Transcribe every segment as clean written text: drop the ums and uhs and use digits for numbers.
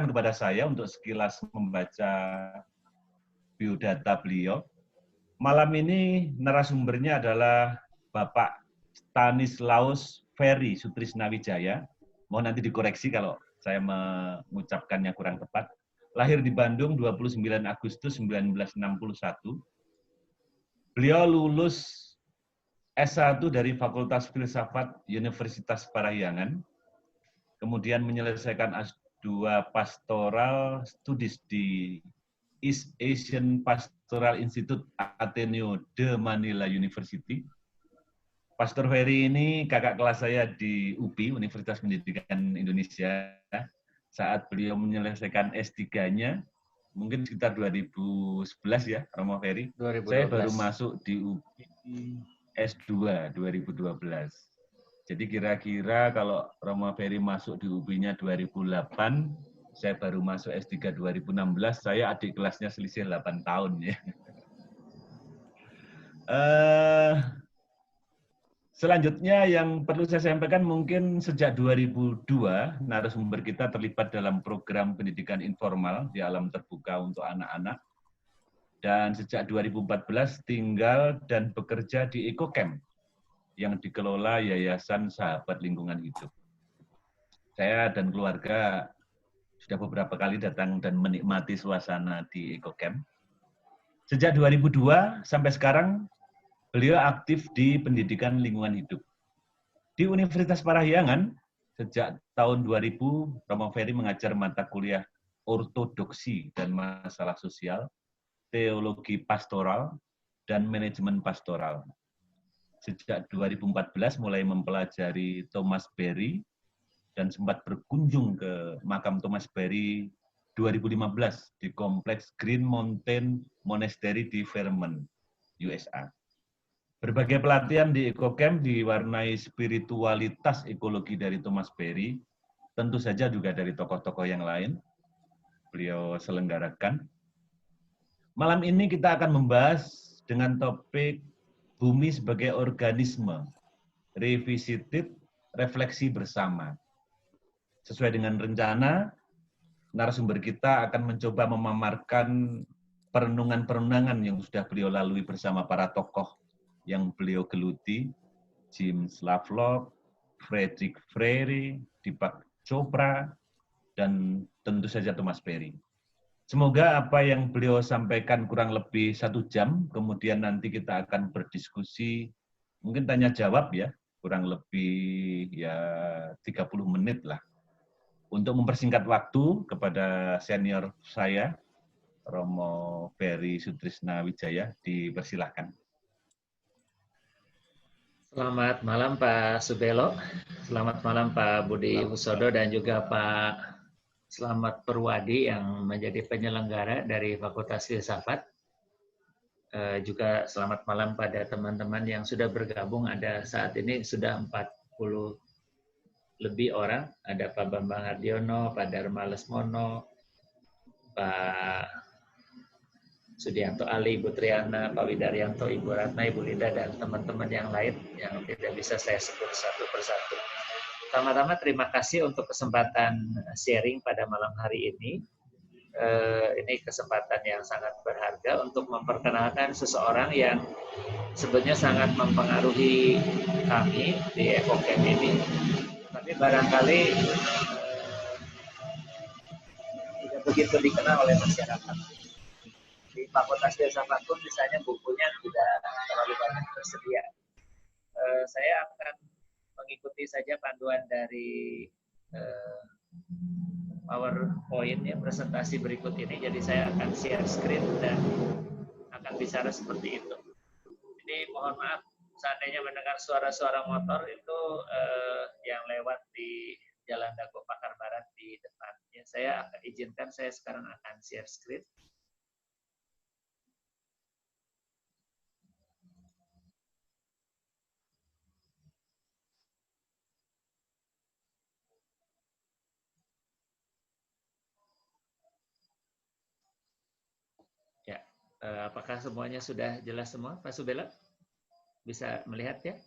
kesempatan kepada saya untuk sekilas membaca biodata beliau. Malam ini narasumbernya adalah Bapak Stanislaus Ferry Sutrisnawijaya. Mohon nanti dikoreksi kalau saya mengucapkannya kurang tepat. Lahir di Bandung 29 Agustus 1961. Beliau lulus S1 dari Fakultas Filsafat Universitas Parahyangan, kemudian menyelesaikan S2 Pastoral Studies di East Asian Pastoral Institute Ateneo de Manila University. Pastor Ferry ini kakak kelas saya di UPI, Universitas Pendidikan Indonesia. Saat beliau menyelesaikan S3-nya, mungkin sekitar 2011 ya, Romo Ferry. 2012. Saya baru masuk di UPI S2 2012. Jadi kira-kira kalau Romo Ferry masuk di UPI-nya 2008, saya baru masuk S3 2016, saya adik kelasnya selisih 8 tahun ya. Selanjutnya yang perlu saya sampaikan mungkin sejak 2002 narasumber kita terlibat dalam program pendidikan informal di alam terbuka untuk anak-anak. Dan sejak 2014 tinggal dan bekerja di EcoCamp yang dikelola Yayasan Sahabat Lingkungan Hidup. Saya dan keluarga sudah beberapa kali datang dan menikmati suasana di EcoCamp. Sejak 2002 sampai sekarang, beliau aktif di pendidikan lingkungan hidup. Di Universitas Parahyangan, sejak tahun 2000, Romo Ferry mengajar mata kuliah ortodoksi dan masalah sosial, teologi pastoral, dan manajemen pastoral. Sejak 2014 mulai mempelajari Thomas Berry, dan sempat berkunjung ke makam Thomas Berry 2015 di kompleks Green Mountain Monastery di Vermont, USA. Berbagai pelatihan di EcoCamp diwarnai spiritualitas ekologi dari Thomas Berry, tentu saja juga dari tokoh-tokoh yang lain. Beliau selenggarakan. Malam ini kita akan membahas dengan topik bumi sebagai organisme, revisited, refleksi bersama. Sesuai dengan rencana, narasumber kita akan mencoba memamarkan perenungan-perenungan yang sudah beliau lalui bersama para tokoh yang beliau geluti, James Lovelock, Frederick Freire, Deepak Chopra, dan tentu saja Thomas Berry. Semoga apa yang beliau sampaikan kurang lebih 1 jam, kemudian nanti kita akan berdiskusi, mungkin tanya jawab ya, kurang lebih ya 30 menit lah. Untuk mempersingkat waktu kepada senior saya, Romo Ferry Sutrisnawijaya, dipersilahkan. Selamat malam Pak Subelo, selamat malam Pak Budi Husodo dan juga Pak Slamet Purwadi yang menjadi penyelenggara dari Fakultas Filsafat. Juga selamat malam pada teman-teman yang sudah bergabung. Ada saat ini sudah 40 lebih orang. Ada Pak Bambang Ardiono, Pak Dharma Lesmono, Pak Sudianto Ali, Ibu Triana, Pak Widaryanto, Ibu Ratna, Ibu Linda, dan teman-teman yang lain yang tidak bisa saya sebut satu persatu. Pertama-tama terima kasih untuk kesempatan sharing pada malam hari ini. Ini kesempatan yang sangat berharga untuk memperkenalkan seseorang yang sebenarnya sangat mempengaruhi kami di EcoCamp ini. Tapi barangkali tidak begitu dikenal oleh masyarakat. Di Fakultas Filsafat pun misalnya bukunya tidak terlalu banyak tersedia. Saya akan mengikuti saja panduan dari PowerPoint ya, presentasi berikut ini. Jadi saya akan share screen dan akan bicara seperti itu. Jadi mohon maaf seandainya mendengar suara-suara motor itu yang lewat di Jalan Dago Pakar Barat di depan. Ya, saya akan izinkan saya sekarang akan share screen. Apakah semuanya sudah jelas semua, Pak Subelo? Bisa melihat ya?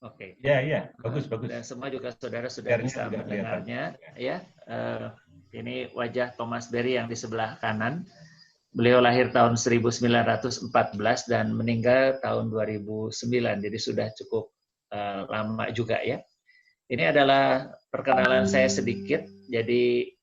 Oke. Ya, bagus. Dan semua juga saudara sudah bisa mendengarnya, ya. Ini wajah Thomas Berry yang di sebelah kanan. Beliau lahir tahun 1914 dan meninggal tahun 2009, jadi sudah cukup lama juga ya. Ini adalah perkenalan saya sedikit, jadi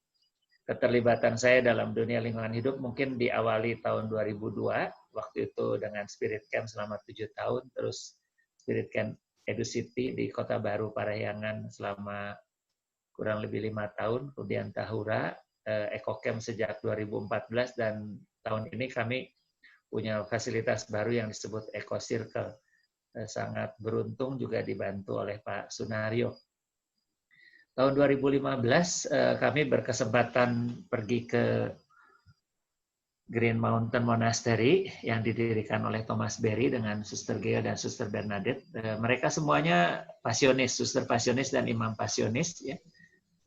keterlibatan saya dalam dunia lingkungan hidup mungkin diawali tahun 2002, waktu itu dengan Spirit Camp selama 7 tahun, terus Spirit Camp EduCity di Kota Baru Parahyangan selama kurang lebih 5 tahun, kemudian Tahura, EcoCamp sejak 2014, dan tahun ini kami punya fasilitas baru yang disebut Eco Circle. Sangat beruntung juga dibantu oleh Pak Sunario. Tahun 2015 kami berkesempatan pergi ke Green Mountain Monastery yang didirikan oleh Thomas Berry dengan Suster Gail dan Suster Bernadette. Mereka semuanya pasionis, suster pasionis dan imam pasionis ya.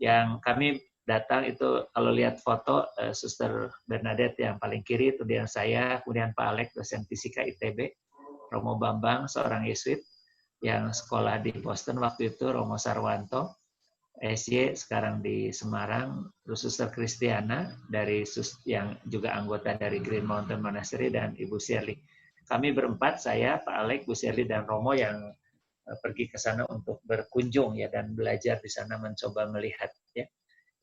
Yang kami datang itu kalau lihat foto Suster Bernadette yang paling kiri, kemudian saya, kemudian Pak Alek dosen fisika ITB, Romo Bambang seorang Yesuit yang sekolah di Boston waktu itu, Romo Sarwanto SY sekarang di Semarang, terus Suster Kristiana dari yang juga anggota dari Green Mountain Monastery, dan Ibu Shirley. Kami berempat, saya, Pak Alek, Bu Shirley dan Romo yang pergi ke sana untuk berkunjung ya dan belajar di sana, mencoba melihat ya.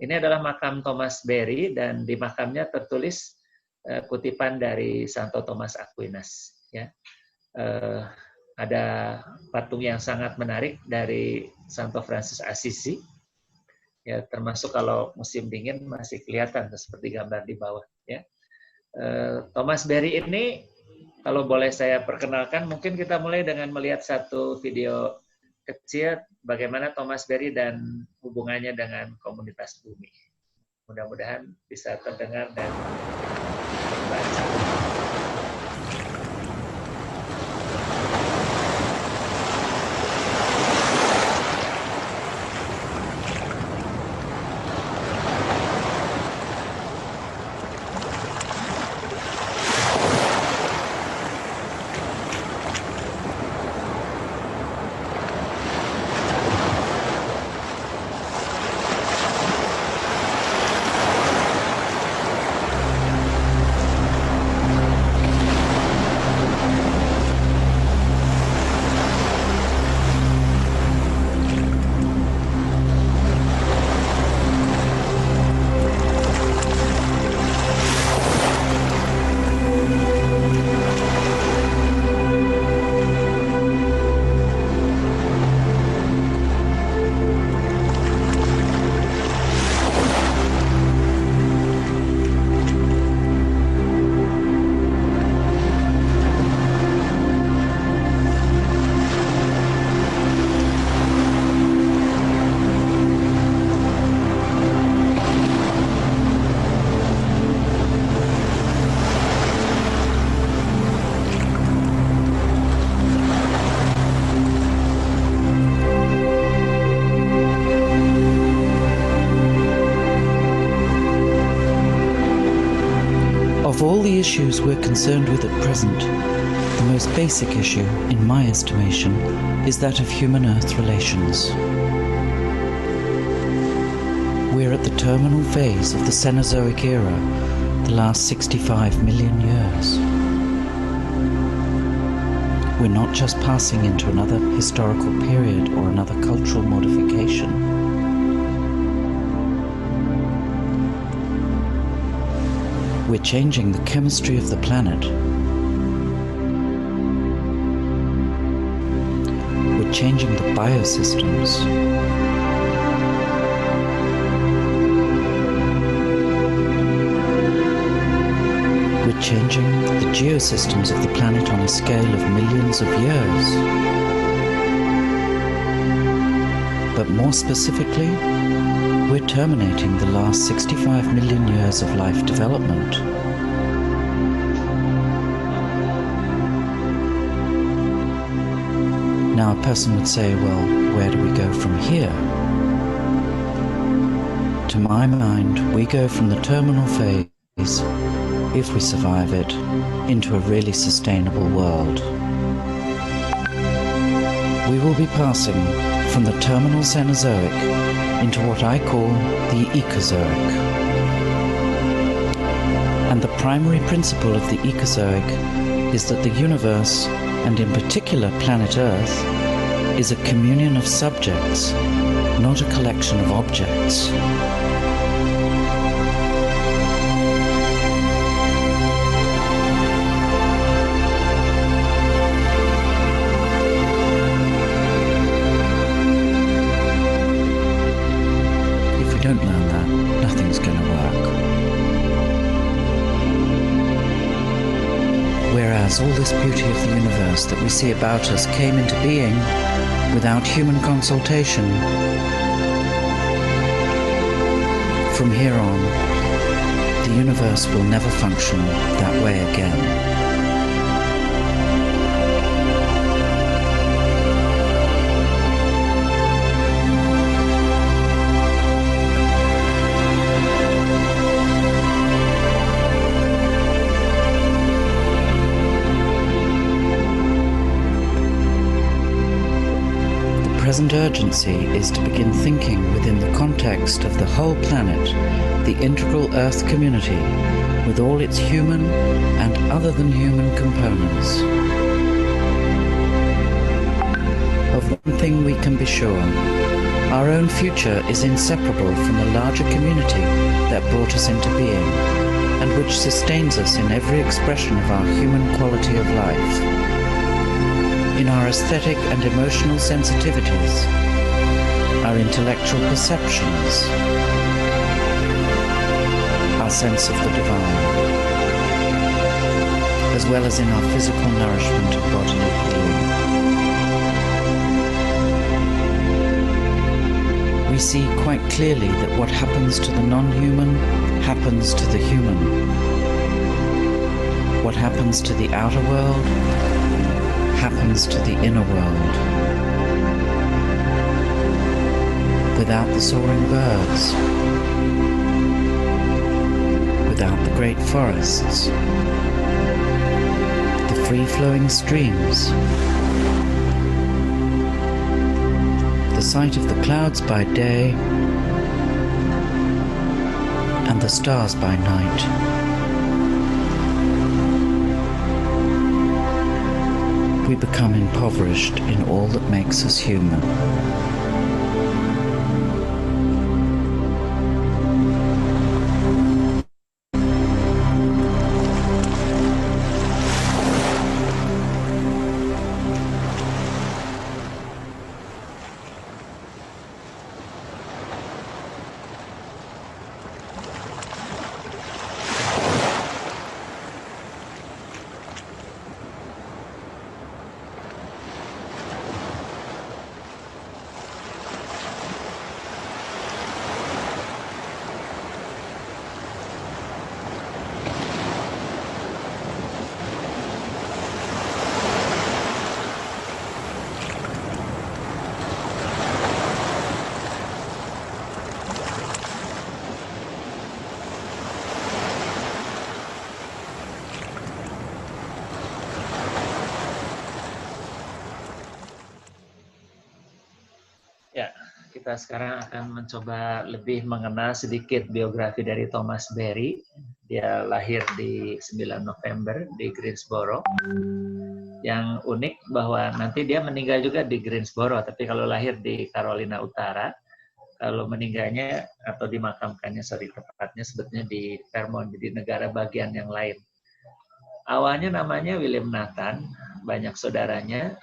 Ini adalah makam Thomas Berry dan di makamnya tertulis kutipan dari Santo Thomas Aquinas ya. Ada patung yang sangat menarik dari Santo Francis Assisi ya, termasuk kalau musim dingin masih kelihatan seperti gambar di bawah ya. Thomas Berry ini kalau boleh saya perkenalkan, mungkin kita mulai dengan melihat satu video kecil bagaimana Thomas Berry dan hubungannya dengan komunitas bumi. Mudah-mudahan bisa terdengar dan terbaca. Of all the issues we're concerned with at present, the most basic issue, in my estimation, is that of human-Earth relations. We're at the terminal phase of the Cenozoic era, the last 65 million years. We're not just passing into another historical period or another cultural modification. We're changing the chemistry of the planet. We're changing the biosystems. We're changing the geosystems of the planet on a scale of millions of years. But more specifically, we're terminating the last 65 million years of life development. Now a person would say, well, where do we go from here? To my mind, we go from the terminal phase, if we survive it, into a really sustainable world. We will be passing from the terminal Cenozoic into what I call the Ecozoic. And the primary principle of the Ecozoic is that the universe, and in particular planet Earth, is a communion of subjects, not a collection of objects. If we don't learn that, nothing's going to work. Whereas all this beauty of the universe that we see about us came into being without human consultation, from here on, the universe will never function that way again. The present urgency is to begin thinking within the context of the whole planet, the integral Earth community, with all its human and other than human components. Of one thing we can be sure, our own future is inseparable from the larger community that brought us into being, and which sustains us in every expression of our human quality of life. In our aesthetic and emotional sensitivities, our intellectual perceptions, our sense of the divine, as well as in our physical nourishment and bodily healing. We see quite clearly that what happens to the non-human happens to the human. What happens to the outer world happens to the inner world. Without the soaring birds, without the great forests, the free-flowing streams, the sight of the clouds by day, and the stars by night, we become impoverished in all that makes us human. Ya, kita sekarang akan mencoba lebih mengenal sedikit biografi dari Thomas Berry. Dia lahir di 9 November di Greensboro. Yang unik bahwa nanti dia meninggal juga di Greensboro, tapi kalau lahir di Carolina Utara, kalau meninggalnya atau dimakamkannya, tepatnya sebetulnya di Vermont, di negara bagian yang lain. Awalnya namanya William Nathan, banyak saudaranya,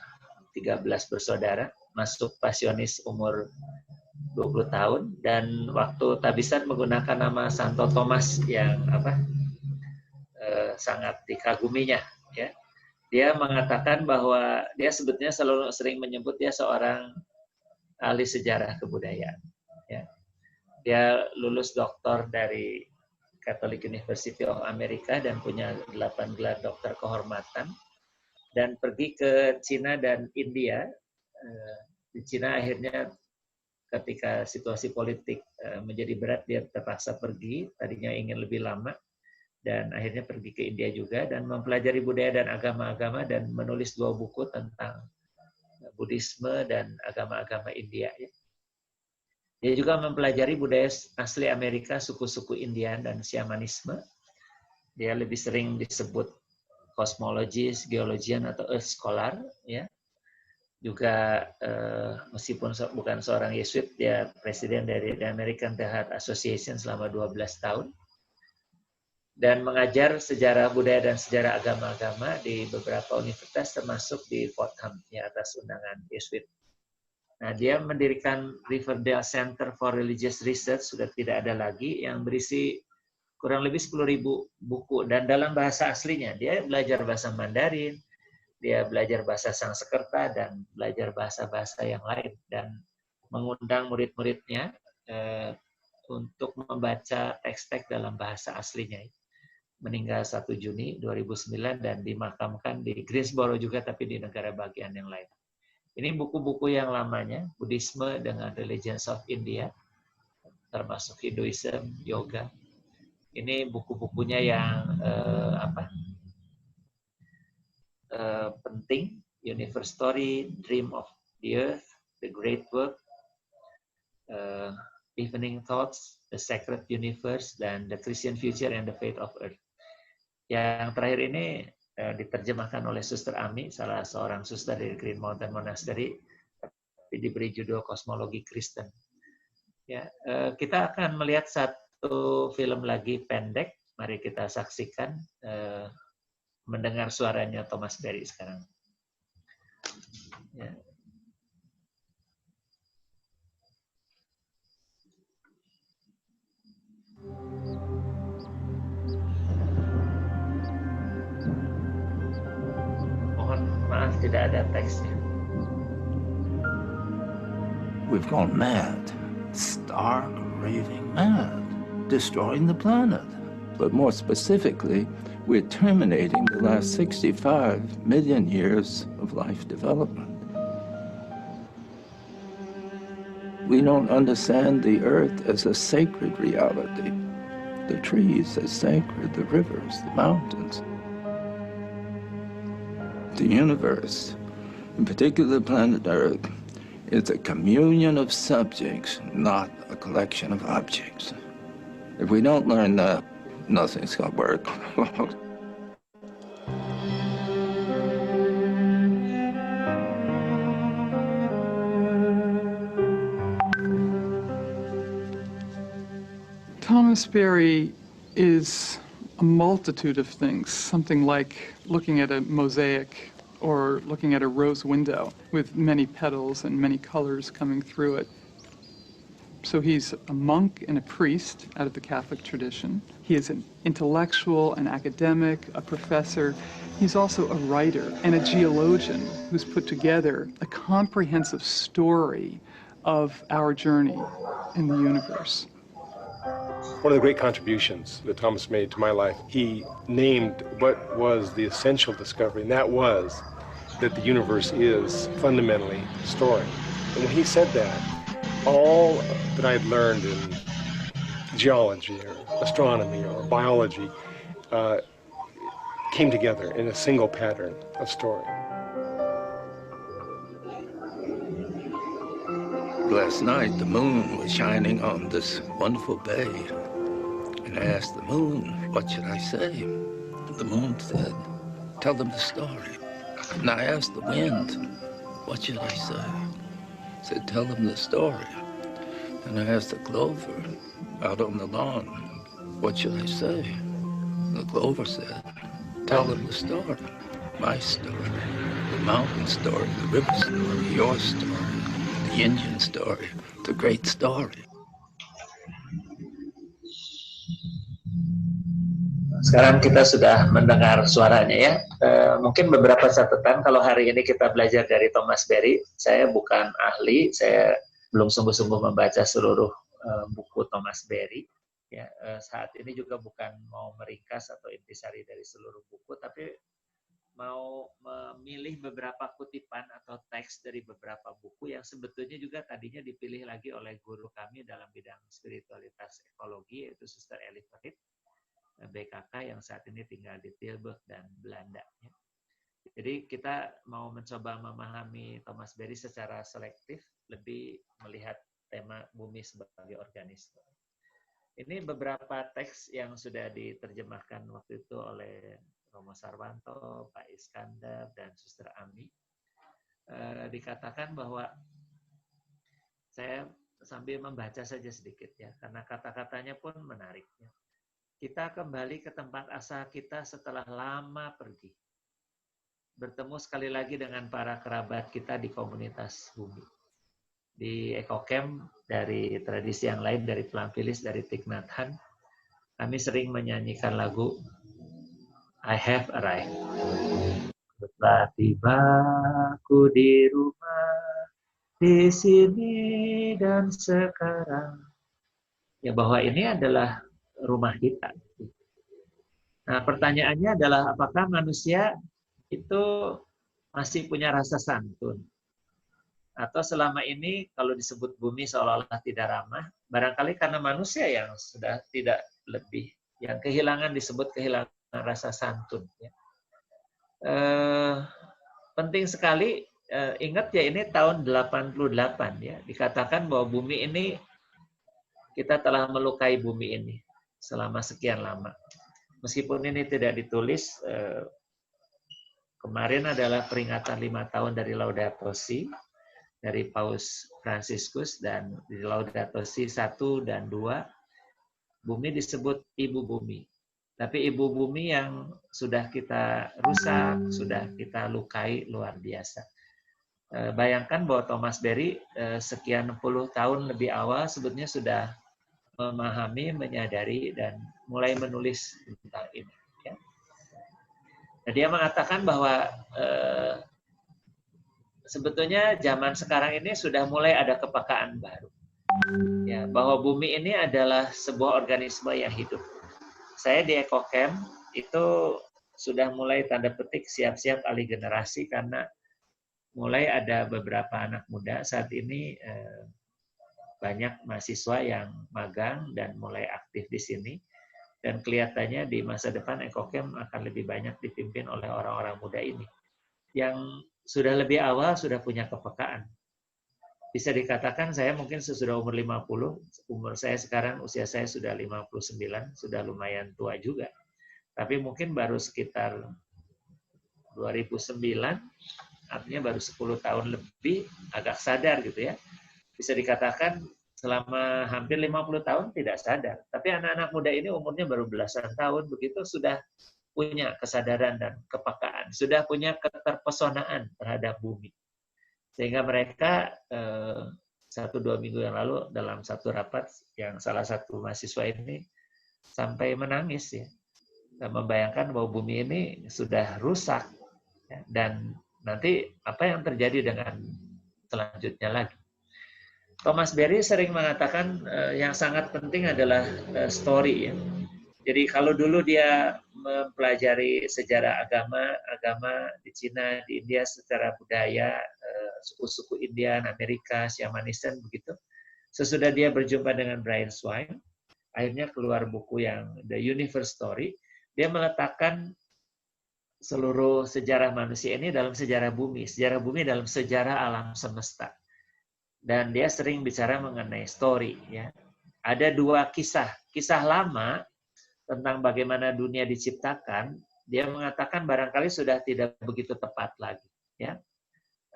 13 bersaudara, masuk pasionis umur 20 tahun, dan waktu tabisan menggunakan nama Santo Thomas yang sangat dikaguminya. Ya. Dia mengatakan bahwa dia sebetulnya selalu sering menyebut dia seorang ahli sejarah kebudayaan. Ya. Dia lulus doktor dari Catholic University of America dan punya 8 gelar dokter kehormatan, dan pergi ke Cina dan India. Di Cina akhirnya ketika situasi politik menjadi berat, dia terpaksa pergi, tadinya ingin lebih lama, dan akhirnya pergi ke India juga, dan mempelajari budaya dan agama-agama, dan menulis 2 buku tentang Buddhisme dan agama-agama India. Ya. Dia juga mempelajari budaya asli Amerika, suku-suku Indian dan Shamanisme. Dia lebih sering disebut kosmologis, geologian atau earth scholar. Ya. Juga meskipun bukan seorang Yesuit, dia presiden dari The American Tehat Association selama 12 tahun. Dan mengajar sejarah budaya dan sejarah agama-agama di beberapa universitas termasuk di Fordham ya, atas undangan Yesuit. Nah, dia mendirikan Riverdale Center for Religious Research, sudah tidak ada lagi, yang berisi kurang lebih 10.000 buku dan dalam bahasa aslinya. Dia belajar bahasa Mandarin, dia belajar bahasa Sanskerta dan belajar bahasa-bahasa yang lain dan mengundang murid-muridnya untuk membaca teks-teks dalam bahasa aslinya. Meninggal 1 Juni 2009 dan dimakamkan di Greensboro juga, tapi di negara bagian yang lain. Ini buku-buku yang lamanya, Buddhisme dengan Religions of India, termasuk Hinduism, Yoga. Ini buku-bukunya yang penting, Universe Story, Dream of the Earth, The Great Work, Evening Thoughts, The Sacred Universe, dan The Christian Future and the Fate of Earth. Yang terakhir ini diterjemahkan oleh Suster Ami, salah seorang suster dari Green Mountain Monastery, tapi diberi judul Kosmologi Kristen. Ya, kita akan melihat satu film lagi pendek. Mari kita saksikan, mendengar suaranya Thomas Berry sekarang. Ya. Maaf, tidak ada teksnya. We've gone mad, stark raving mad, destroying the planet. But more specifically, we're terminating the last 65 million years of life development. We don't understand the earth as a sacred reality, the trees as sacred, the rivers, the mountains. The universe, in particular the planet Earth, is a communion of subjects, not a collection of objects. If we don't learn that, nothing's gonna work. Thomas Berry is a multitude of things, something like looking at a mosaic or looking at a rose window with many petals and many colors coming through it. So he's a monk and a priest out of the Catholic tradition. He is an intellectual, an academic, a professor. He's also a writer and a geologian who's put together a comprehensive story of our journey in the universe. One of the great contributions that Thomas made to my life, he named what was the essential discovery, and that was that the universe is fundamentally a story. And when he said that, all that I had learned in geology or astronomy or biology came together in a single pattern of story. Last night, the moon was shining on this wonderful bay. And I asked the moon, what should I say? The moon said, tell them the story. And I asked the wind, what should I say? He said, tell them the story. And I asked the clover out on the lawn, what should I say? The clover said, tell them the story. My story, the mountain story, the river story, your story, the Indian story, the great story. Sekarang kita sudah mendengar suaranya ya. Mungkin beberapa catatan kalau hari ini kita belajar dari Thomas Berry. Saya bukan ahli, saya belum sungguh-sungguh membaca seluruh buku Thomas Berry. Ya, saat ini juga bukan mau meringkas atau intisari dari seluruh buku, tapi mau memilih beberapa kutipan atau teks dari beberapa buku yang sebetulnya juga tadinya dipilih lagi oleh guru kami dalam bidang spiritualitas ekologi, yaitu Suster Ellie Farid, BKK yang saat ini tinggal di Tilburg dan Belanda. Jadi kita mau mencoba memahami Thomas Berry secara selektif, lebih melihat tema bumi sebagai organisme. Ini beberapa teks yang sudah diterjemahkan waktu itu oleh Romo Sarwanto, Pak Iskandar, dan Suster Ami. Dikatakan bahwa saya sambil membaca saja sedikit ya, karena kata-katanya pun menarik. Kita kembali ke tempat asal kita setelah lama pergi. Bertemu sekali lagi dengan para kerabat kita di komunitas bumi. Di EcoCamp, dari tradisi yang lain, dari Pelampilis, dari Thich Nhat Hanh, kami sering menyanyikan lagu I Have Arrived. Setelah tiba aku di rumah, di sini dan sekarang. Ya, bahwa ini adalah rumah kita. Nah, pertanyaannya adalah apakah manusia itu masih punya rasa santun? Atau selama ini kalau disebut bumi seolah-olah tidak ramah, barangkali karena manusia yang sudah tidak lebih, yang kehilangan disebut kehilangan rasa santun. Ya. Penting sekali, ingat ya ini tahun 88 ya, dikatakan bahwa bumi ini, kita telah melukai bumi ini selama sekian lama. Meskipun ini tidak ditulis, kemarin adalah peringatan 5 tahun dari Laudato Si, dari Paus Fransiskus, dan di Laudato Si 1 dan 2, bumi disebut Ibu Bumi. Tapi Ibu Bumi yang sudah kita rusak, sudah kita lukai luar biasa. Bayangkan bahwa Thomas Berry sekian puluh tahun lebih awal sebetulnya sudah memahami, menyadari, dan mulai menulis tentang ini. Ya. Nah, dia mengatakan bahwa sebetulnya zaman sekarang ini sudah mulai ada kepekaan baru. Ya, bahwa bumi ini adalah sebuah organisme yang hidup. Saya di EcoCamp itu sudah mulai tanda petik siap-siap alih generasi karena mulai ada beberapa anak muda saat ini, banyak mahasiswa yang magang dan mulai aktif di sini. Dan kelihatannya di masa depan EcoCamp akan lebih banyak dipimpin oleh orang-orang muda ini. Yang sudah lebih awal sudah punya kepekaan. Bisa dikatakan saya mungkin sesudah umur 50, umur saya sekarang, usia saya sudah 59, sudah lumayan tua juga. Tapi mungkin baru sekitar 2009, artinya baru 10 tahun lebih agak sadar gitu ya. Bisa dikatakan selama hampir 50 tahun tidak sadar. Tapi anak-anak muda ini umurnya baru belasan tahun, begitu sudah punya kesadaran dan kepekaan, sudah punya keterpesonaan terhadap bumi. Sehingga mereka 1-2 minggu yang lalu dalam satu rapat yang salah satu mahasiswa ini sampai menangis ya. Dan membayangkan bahwa bumi ini sudah rusak ya, dan nanti apa yang terjadi dengan selanjutnya lagi. Thomas Berry sering mengatakan yang sangat penting adalah story ya. Jadi kalau dulu dia mempelajari sejarah agama di Cina, di India secara budaya, suku-suku Indian, Amerika, Shamanism begitu. Sesudah dia berjumpa dengan Brian Swain, akhirnya keluar buku yang The Universe Story. Dia meletakkan seluruh sejarah manusia ini dalam sejarah bumi dalam sejarah alam semesta. Dan dia sering bicara mengenai story ya. Ada 2 kisah lama tentang bagaimana dunia diciptakan. Dia mengatakan barangkali sudah tidak begitu tepat lagi ya.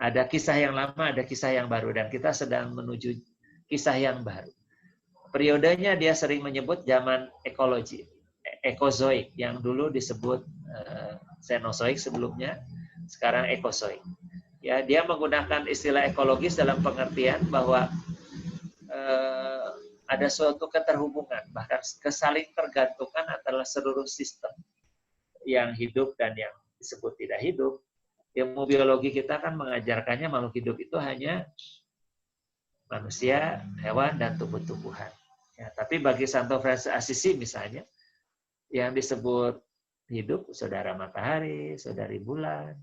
Ada kisah yang lama, ada kisah yang baru, dan kita sedang menuju kisah yang baru. Periodenya dia sering menyebut zaman ekologi, ekozoik, yang dulu disebut Cenozoik sebelumnya, sekarang ekozoik. Ya, dia menggunakan istilah ekologis dalam pengertian bahwa ada suatu keterhubungan, bahkan kesaling tergantungan antara seluruh sistem yang hidup dan yang disebut tidak hidup. Ilmu biologi kita kan mengajarkannya makhluk hidup itu hanya manusia, hewan, dan tumbuh-tumbuhan. Ya, tapi bagi Santo Francis Assisi misalnya, yang disebut hidup, saudara matahari, saudari bulan,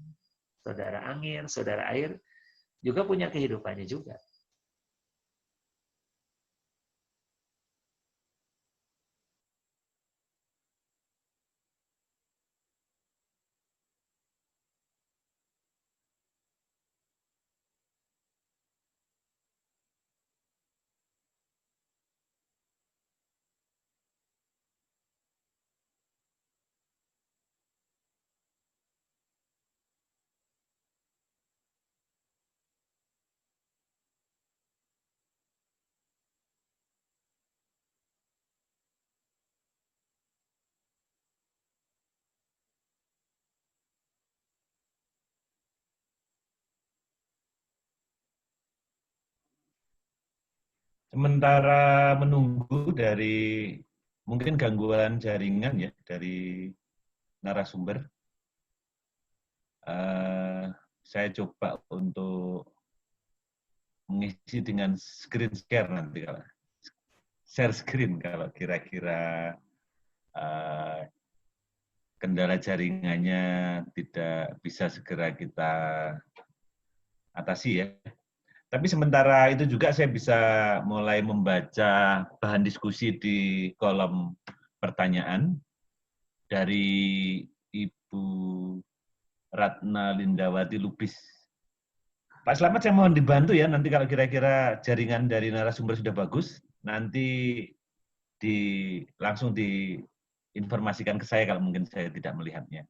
saudara angin, saudara air, juga punya kehidupannya juga. Sementara menunggu dari mungkin gangguan jaringan ya dari narasumber, saya coba untuk mengisi dengan screen share nanti kalau share screen kalau kira-kira kendala jaringannya tidak bisa segera kita atasi ya. Tapi sementara itu juga saya bisa mulai membaca bahan diskusi di kolom pertanyaan dari Ibu Ratna Lindawati Lubis. Pak Slamet, saya mohon dibantu ya, nanti kalau kira-kira jaringan dari narasumber sudah bagus, nanti langsung diinformasikan ke saya kalau mungkin saya tidak melihatnya.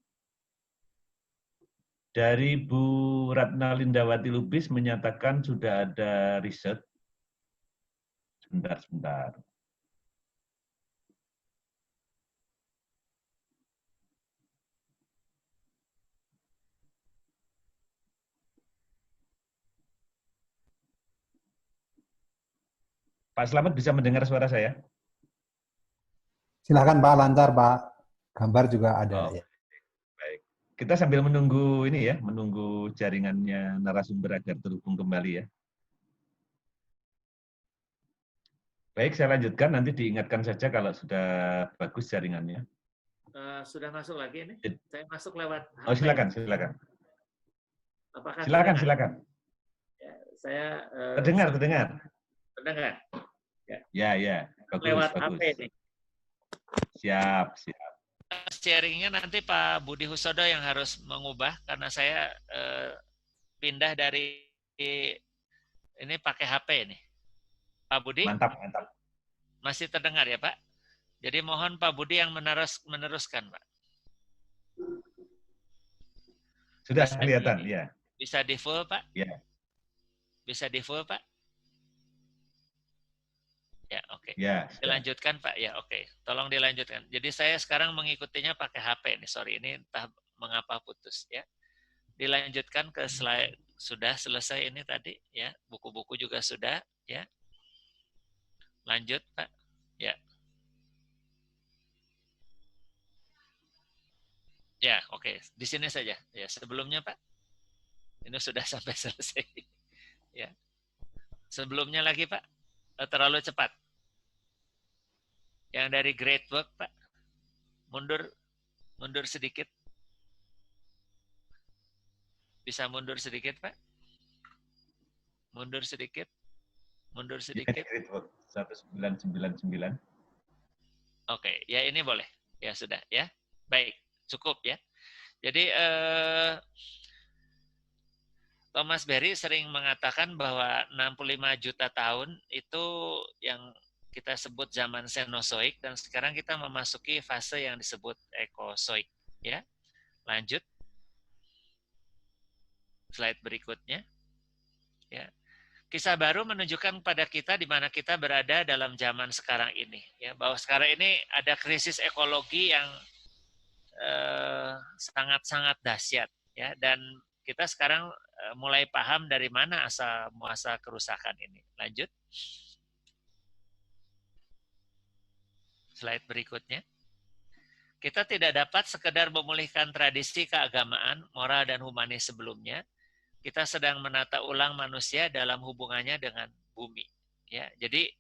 Dari Bu Ratna Lindawati Lubis menyatakan sudah ada riset. Sebentar. Pak Slamet bisa mendengar suara saya? Silakan Pak, lancar Pak. Gambar juga ada. Oh, baik. Kita sambil menunggu ini ya, menunggu jaringannya narasumber agar terhubung kembali ya. Baik, saya lanjutkan. Nanti diingatkan saja kalau sudah bagus jaringannya. Sudah masuk lagi ini? Saya masuk lewat HP. Oh, silakan. Apakah silakan. Ya, saya terdengar. Terdengar. Ya. Bagus. HP ini. Siap. Sharingnya nanti Pak Budi Husodo yang harus mengubah karena saya pindah dari ini pakai HP ini. Pak Budi? Mantap. Masih terdengar ya Pak? Jadi mohon Pak Budi yang meneruskan Pak. Sudah kelihatan, ya. Bisa di full Pak? Ya. Bisa di full Pak? Ya, oke. Ya, dilanjutkan Pak. Ya, oke. Tolong dilanjutkan. Jadi saya sekarang mengikutinya pakai HP nih. Sorry, ini entah mengapa putus ya. Dilanjutkan ke slide. Sudah selesai ini tadi ya. Buku-buku juga sudah ya. Lanjut Pak. Ya. Ya, oke. Di sini saja. Ya, sebelumnya Pak. Ini sudah sampai selesai. Ya. Sebelumnya lagi Pak. Terlalu cepat. Yang dari great work Pak. Mundur sedikit. Bisa mundur sedikit Pak. Mundur sedikit. Great work 1999. Oke, ya ini boleh. Ya sudah ya. Baik, cukup ya. Jadi Thomas Berry sering mengatakan bahwa 65 juta tahun itu yang kita sebut zaman Cenozoik dan sekarang kita memasuki fase yang disebut Ekozoik ya. Lanjut. Slide berikutnya. Ya. Kisah baru menunjukkan pada kita di mana kita berada dalam zaman sekarang ini ya, bahwa sekarang ini ada krisis ekologi yang sangat-sangat dahsyat ya, dan kita sekarang mulai paham dari mana asal muasal kerusakan ini. Lanjut. Slide berikutnya. Kita tidak dapat sekedar memulihkan tradisi keagamaan, moral dan humanis sebelumnya. Kita sedang menata ulang manusia dalam hubungannya dengan bumi. Ya, jadi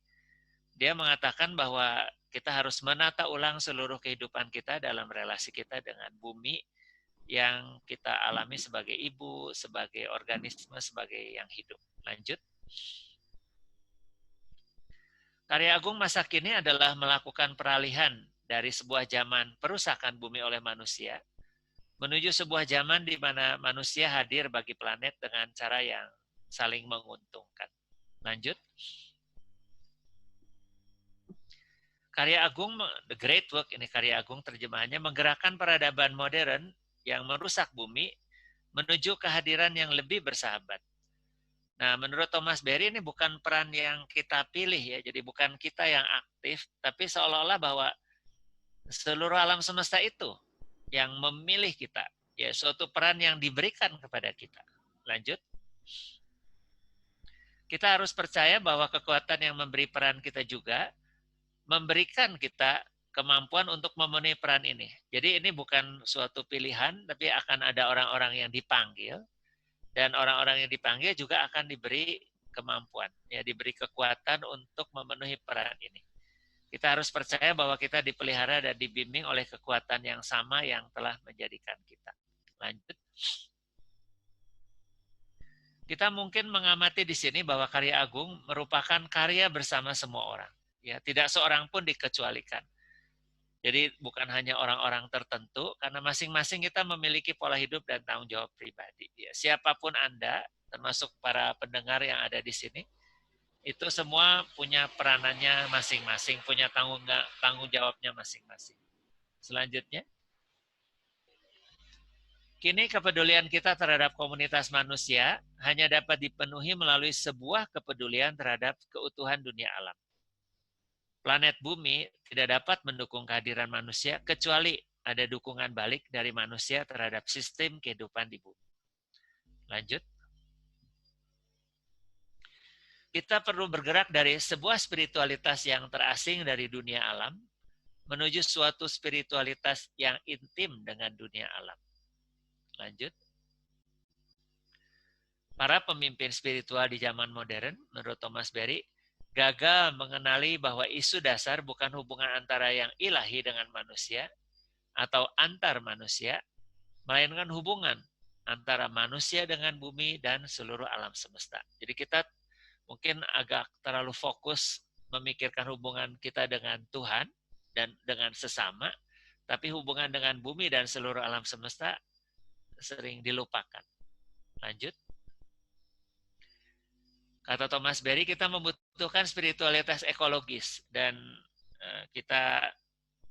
dia mengatakan bahwa kita harus menata ulang seluruh kehidupan kita dalam relasi kita dengan bumi yang kita alami sebagai ibu, sebagai organisme, sebagai yang hidup. Lanjut. Karya agung masa kini adalah melakukan peralihan dari sebuah zaman perusakan bumi oleh manusia menuju sebuah zaman di mana manusia hadir bagi planet dengan cara yang saling menguntungkan. Lanjut. Karya agung, The Great Work, ini karya agung terjemahannya, menggerakkan peradaban modern yang merusak bumi menuju kehadiran yang lebih bersahabat. Nah, menurut Thomas Berry ini bukan peran yang kita pilih ya, jadi bukan kita yang aktif, tapi seolah-olah bahwa seluruh alam semesta itu yang memilih kita, ya suatu peran yang diberikan kepada kita. Lanjut. kita harus percaya bahwa kekuatan yang memberi peran kita juga memberikan kita kemampuan untuk memenuhi peran ini. Jadi ini bukan suatu pilihan, tapi akan ada orang-orang yang dipanggil, dan orang-orang yang dipanggil juga akan diberi kemampuan, ya, diberi kekuatan untuk memenuhi peran ini. Kita harus percaya bahwa kita dipelihara dan dibimbing oleh kekuatan yang sama yang telah menjadikan kita. Lanjut. Kita mungkin mengamati di sini bahwa karya agung merupakan karya bersama semua orang. Ya, tidak seorang pun dikecualikan. Jadi bukan hanya orang-orang tertentu, karena masing-masing kita memiliki pola hidup dan tanggung jawab pribadi. Ya, siapapun Anda, termasuk para pendengar yang ada di sini, itu semua punya peranannya masing-masing, punya tanggung jawabnya masing-masing. Selanjutnya. Kini kepedulian kita terhadap komunitas manusia hanya dapat dipenuhi melalui sebuah kepedulian terhadap keutuhan dunia alam. Planet bumi tidak dapat mendukung kehadiran manusia kecuali ada dukungan balik dari manusia terhadap sistem kehidupan di bumi. Lanjut. Kita perlu bergerak dari sebuah spiritualitas yang terasing dari dunia alam menuju suatu spiritualitas yang intim dengan dunia alam. Lanjut. Para pemimpin spiritual di zaman modern, menurut Thomas Berry, gagal mengenali bahwa isu dasar bukan hubungan antara yang ilahi dengan manusia atau antar manusia, melainkan hubungan antara manusia dengan bumi dan seluruh alam semesta. Jadi kita mungkin agak terlalu fokus memikirkan hubungan kita dengan Tuhan dan dengan sesama, tapi hubungan dengan bumi dan seluruh alam semesta sering dilupakan. Lanjut. Kata Thomas Berry, kita membutuhkan spiritualitas ekologis dan kita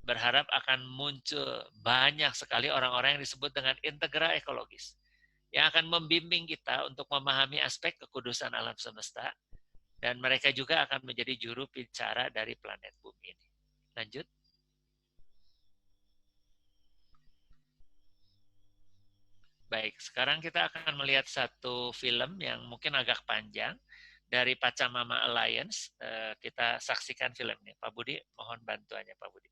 berharap akan muncul banyak sekali orang-orang yang disebut dengan integra ekologis yang akan membimbing kita untuk memahami aspek kekudusan alam semesta, dan mereka juga akan menjadi juru bicara dari planet bumi ini. Lanjut. Baik, sekarang kita akan melihat satu film yang mungkin agak panjang dari Pachamama Alliance. Kita saksikan film ini. Pak Budi, mohon bantuannya Pak Budi.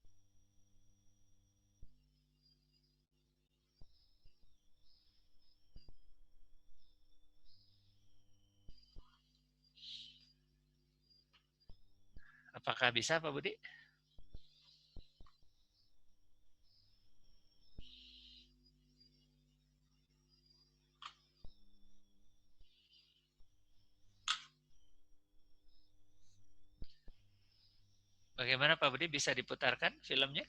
Apakah bisa Pak Budi? Bagaimana Pak Budi, bisa diputarkan filmnya?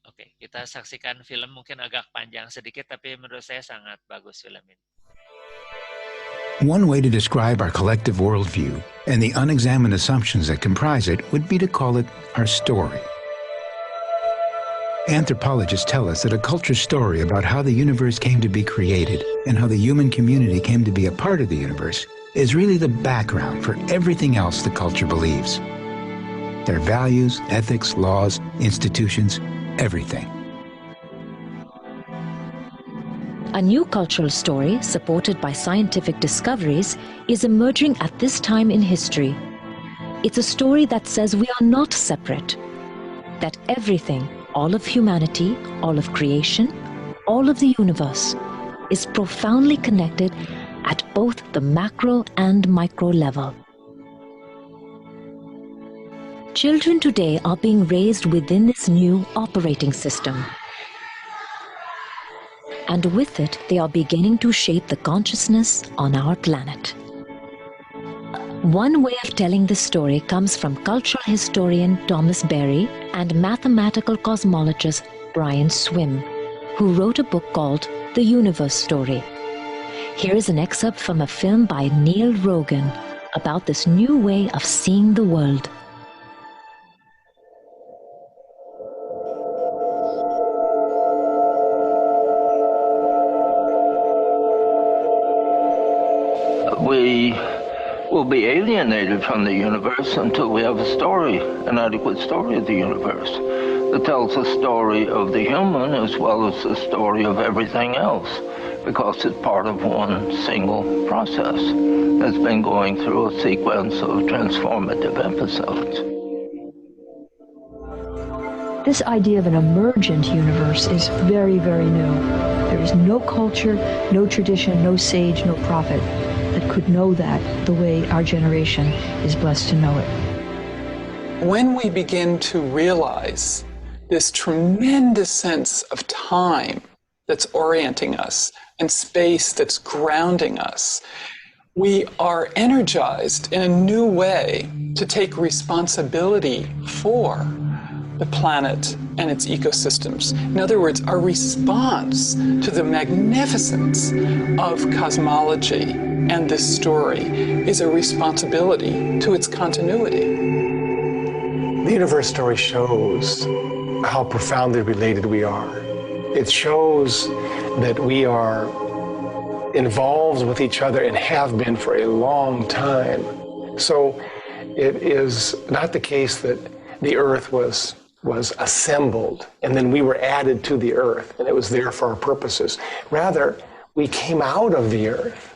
Oke, kita saksikan film, mungkin agak panjang sedikit, tapi menurut saya sangat bagus film ini. One way to describe our collective worldview and the unexamined assumptions that comprise it would be to call it our story. Anthropologists tell us that a culture's story about how the universe came to be created and how the human community came to be a part of the universe is really the background for everything else the culture believes. Their values, ethics, laws, institutions, everything. A new cultural story, supported by scientific discoveries, is emerging at this time in history. It's a story that says we are not separate, that everything, all of humanity, all of creation, all of the universe, is profoundly connected at both the macro and micro level. Children today are being raised within this new operating system. And with it, they are beginning to shape the consciousness on our planet. One way of telling this story comes from cultural historian Thomas Berry and mathematical cosmologist Brian Swimme, who wrote a book called The Universe Story. Here is an excerpt from a film by Neil Rogan about this new way of seeing the world. We will will be alienated from the universe until we have a story, an adequate story of the universe that tells the story of the human as well as the story of everything else, because it's part of one single process that's been going through a sequence of transformative episodes. This idea of an emergent universe is very, very new. There is no culture, no tradition, no sage, no prophet that could know that the way our generation is blessed to know it. When we begin to realize this tremendous sense of time that's orienting us and space that's grounding us, we are energized in a new way to take responsibility for the planet and its ecosystems. In other words, our response to the magnificence of cosmology and this story is a responsibility to its continuity. The universe story shows how profoundly related we are. It shows that we are involved with each other and have been for a long time. So it is not the case that the earth was assembled and then we were added to the earth and it was there for our purposes. Rather, we came out of the earth.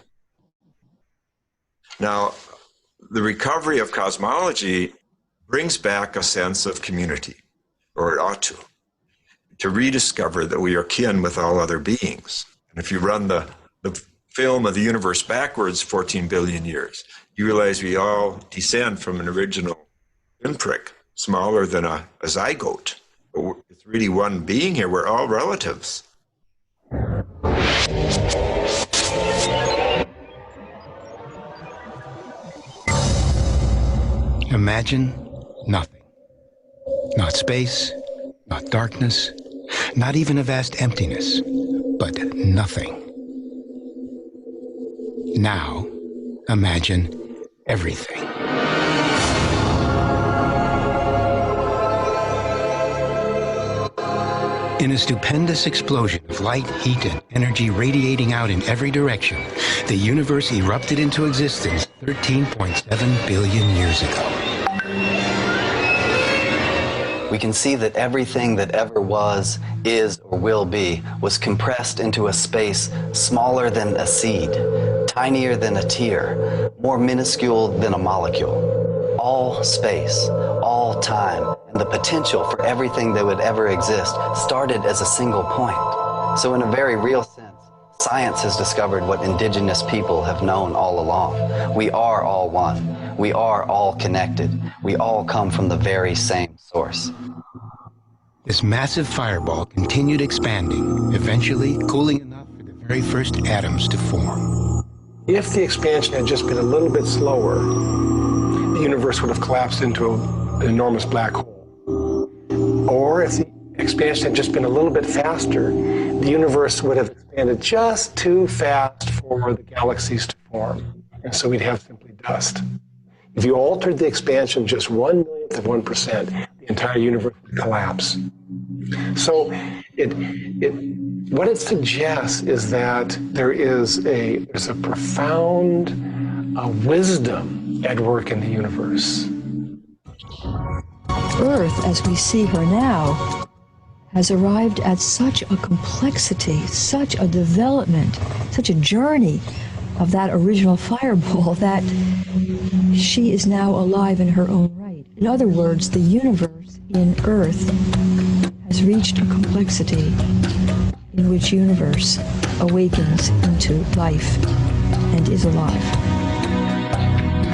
Now, the recovery of cosmology brings back a sense of community, or it ought to rediscover that we are kin with all other beings. And if you run the film of the universe backwards 14 billion years, you realize we all descend from an original pinprick, smaller than a zygote. But it's really one being here. We're all relatives. Imagine nothing. Not space, not darkness, not even a vast emptiness, but nothing. Now, imagine everything. In a stupendous explosion of light, heat, and energy radiating out in every direction, the universe erupted into existence 13.7 billion years ago. We can see that everything that ever was, is, or will be was compressed into a space smaller than a seed, tinier than a tear, more minuscule than a molecule. All space, all time, and the potential for everything that would ever exist started as a single point. So in a very real sense, science has discovered what indigenous people have known all along. We are all one. We are all connected. We all come from the very same source. This massive fireball continued expanding, eventually cooling enough for the very first atoms to form. If the expansion had just been a little bit slower, the universe would have collapsed into an enormous black hole. Or if the expansion had just been a little bit faster, the universe would have expanded just too fast for the galaxies to form. And so we'd have simply dust. If you altered the expansion just 1/millionth of 1%, the entire universe would collapse. So what it suggests is that there's a profound wisdom at work in the universe. Earth, as we see her now, has arrived at such a complexity, such a development, such a journey of that original fireball that she is now alive in her own right. In other words, the universe in Earth has reached a complexity in which universe awakens into life and is alive.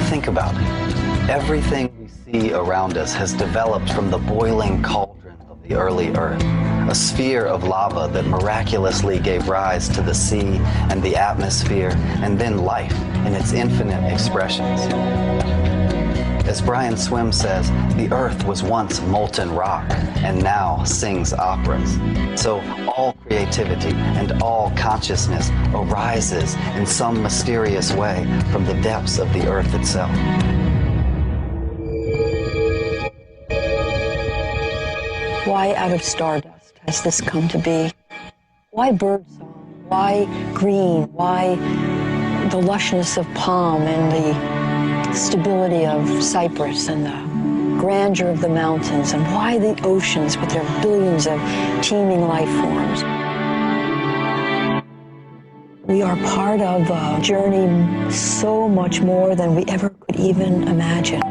Think about it. Everything we see around us has developed from the boiling cauldron of the early Earth, a sphere of lava that miraculously gave rise to the sea and the atmosphere, and then life in its infinite expressions. As Brian Swimme says, the Earth was once molten rock and now sings operas. So all creativity and all consciousness arises in some mysterious way from the depths of the Earth itself. Why out of stardust has this come to be? Why birdsong? Why green? Why the lushness of palm and the stability of Cyprus and the grandeur of the mountains and why the oceans with their billions of teeming life forms. We are part of a journey so much more than we ever could even imagine.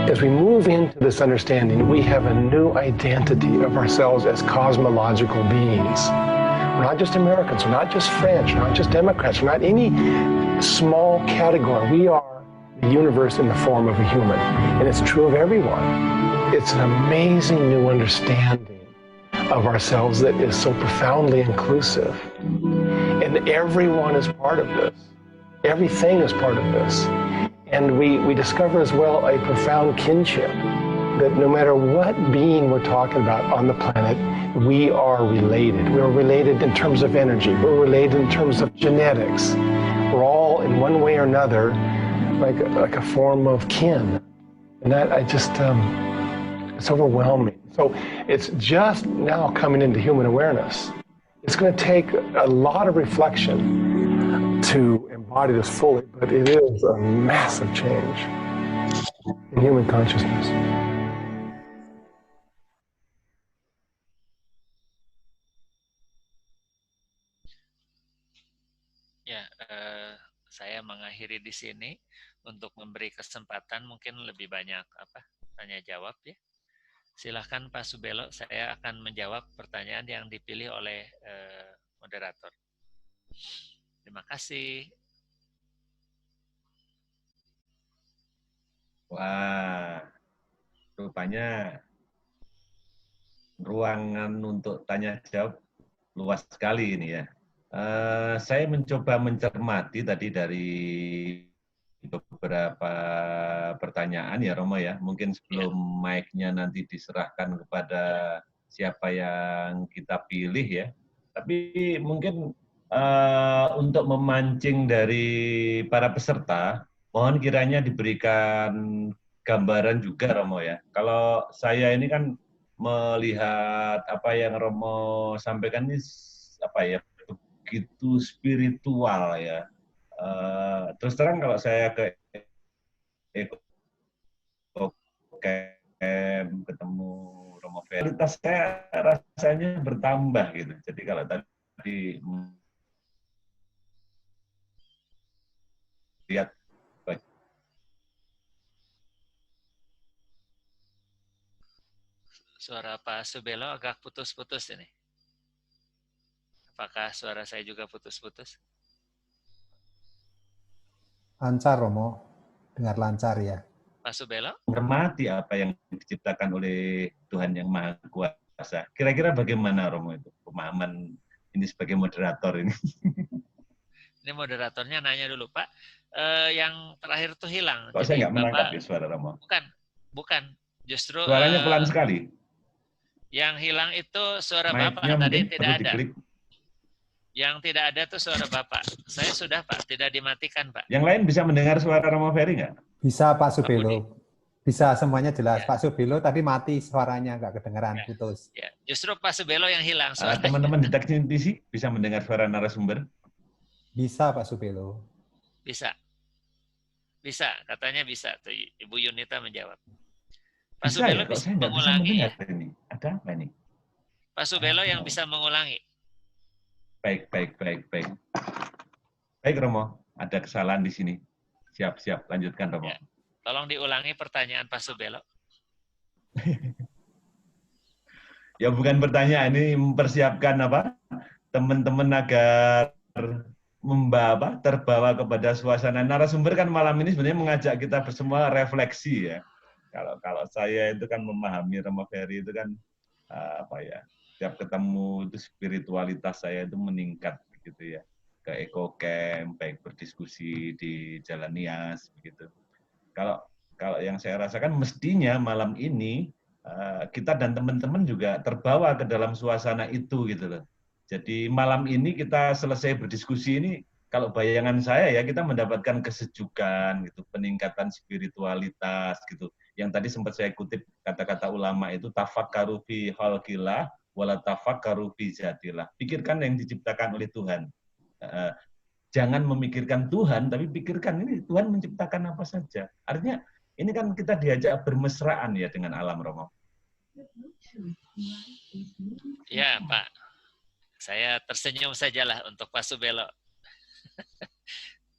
As we move into this understanding, we have a new identity of ourselves as cosmological beings. We're not just Americans, we're not just French, we're not just Democrats, we're not any small category. We are the universe in the form of a human, and it's true of everyone. It's an amazing new understanding of ourselves that is so profoundly inclusive. And everyone is part of this. Everything is part of this. And we discover as well a profound kinship, that no matter what being we're talking about on the planet, we are related. We're related in terms of energy. We're related in terms of genetics. We're all in one way or another like a form of kin. And that it's overwhelming. So it's just now coming into human awareness. It's going to take a lot of reflection to embody this fully, but it is a massive change in human consciousness. Ya, saya mengakhiri di sini untuk memberi kesempatan mungkin lebih banyak tanya jawab ya. Silahkan Pak Subelo, saya akan menjawab pertanyaan yang dipilih oleh moderator. Terima kasih. Wah, rupanya ruangan untuk tanya jawab luas sekali ini ya. Saya mencoba mencermati tadi dari beberapa pertanyaan ya Romo ya. Mungkin sebelum mic-nya nanti diserahkan kepada siapa yang kita pilih ya. Tapi mungkin untuk memancing dari para peserta, mohon kiranya diberikan gambaran juga Romo ya. Kalau saya ini kan melihat apa yang Romo sampaikan ini begitu spiritual ya. Terus terang kalau saya ke EcoCamp ketemu Romo Ferry, kualitas saya rasanya bertambah gitu. Jadi kalau tadi lihat Suara Pak Subelo agak putus-putus ini. Apakah suara saya juga putus-putus? Lancar, Romo. Dengar lancar ya. Pak Subelo? Menghormati apa yang diciptakan oleh Tuhan Yang Maha Kuasa. Kira-kira bagaimana Romo itu pemahaman ini sebagai moderator ini? Ini moderatornya nanya dulu Pak. Yang terakhir tuh hilang. Kok saya nggak menangkap ya suara Romo? Bukan. Justru suaranya pelan sekali. Yang hilang itu suara Bapak tadi tidak ada. Diklik. Yang tidak ada tuh suara Bapak. Saya sudah Pak, tidak dimatikan Pak. Yang lain bisa mendengar suara Romo Ferry nggak? Bisa Pak Subelo. Bisa semuanya jelas. Ya. Pak Subelo tadi mati suaranya nggak kedengeran, putus. Ya. Justru Pak Subelo yang hilang suaranya. Teman-teman di teknisi bisa mendengar suara narasumber? Bisa Pak Subelo. Bisa. Bisa, katanya bisa. Tuh Ibu Yunita menjawab. Pak Subelo bisa mengulangi ya? Ini. Ada apa ini? Pak Subelo yang bisa mengulangi. Baik. Baik Romo, ada kesalahan di sini. Siap, lanjutkan Romo. Ya. Tolong diulangi pertanyaan Pak Subelo. Ya bukan pertanyaan, ini mempersiapkan teman-teman agar terbawa kepada suasana. Narasumber kan malam ini sebenarnya mengajak kita semua refleksi ya. Kalau saya itu kan memahami Romo Ferry itu kan setiap ketemu itu spiritualitas saya itu meningkat begitu ya, ke EcoCamp, baik berdiskusi di Jalan Nias begitu. Kalau yang saya rasakan mestinya malam ini kita dan teman-teman juga terbawa ke dalam suasana itu gitu loh. Jadi malam ini kita selesai berdiskusi ini, kalau bayangan saya ya kita mendapatkan kesejukan gitu, peningkatan spiritualitas gitu. Yang tadi sempat saya kutip kata-kata ulama itu tafakkaru fi khalqillah wala tafakkaru fi zatillah. Pikirkan yang diciptakan oleh Tuhan. jangan memikirkan Tuhan, tapi pikirkan ini Tuhan menciptakan apa saja. Artinya ini kan kita diajak bermesraan ya dengan alam, Romo. Ya, Pak. Saya tersenyum sajalah untuk Pak Subelo.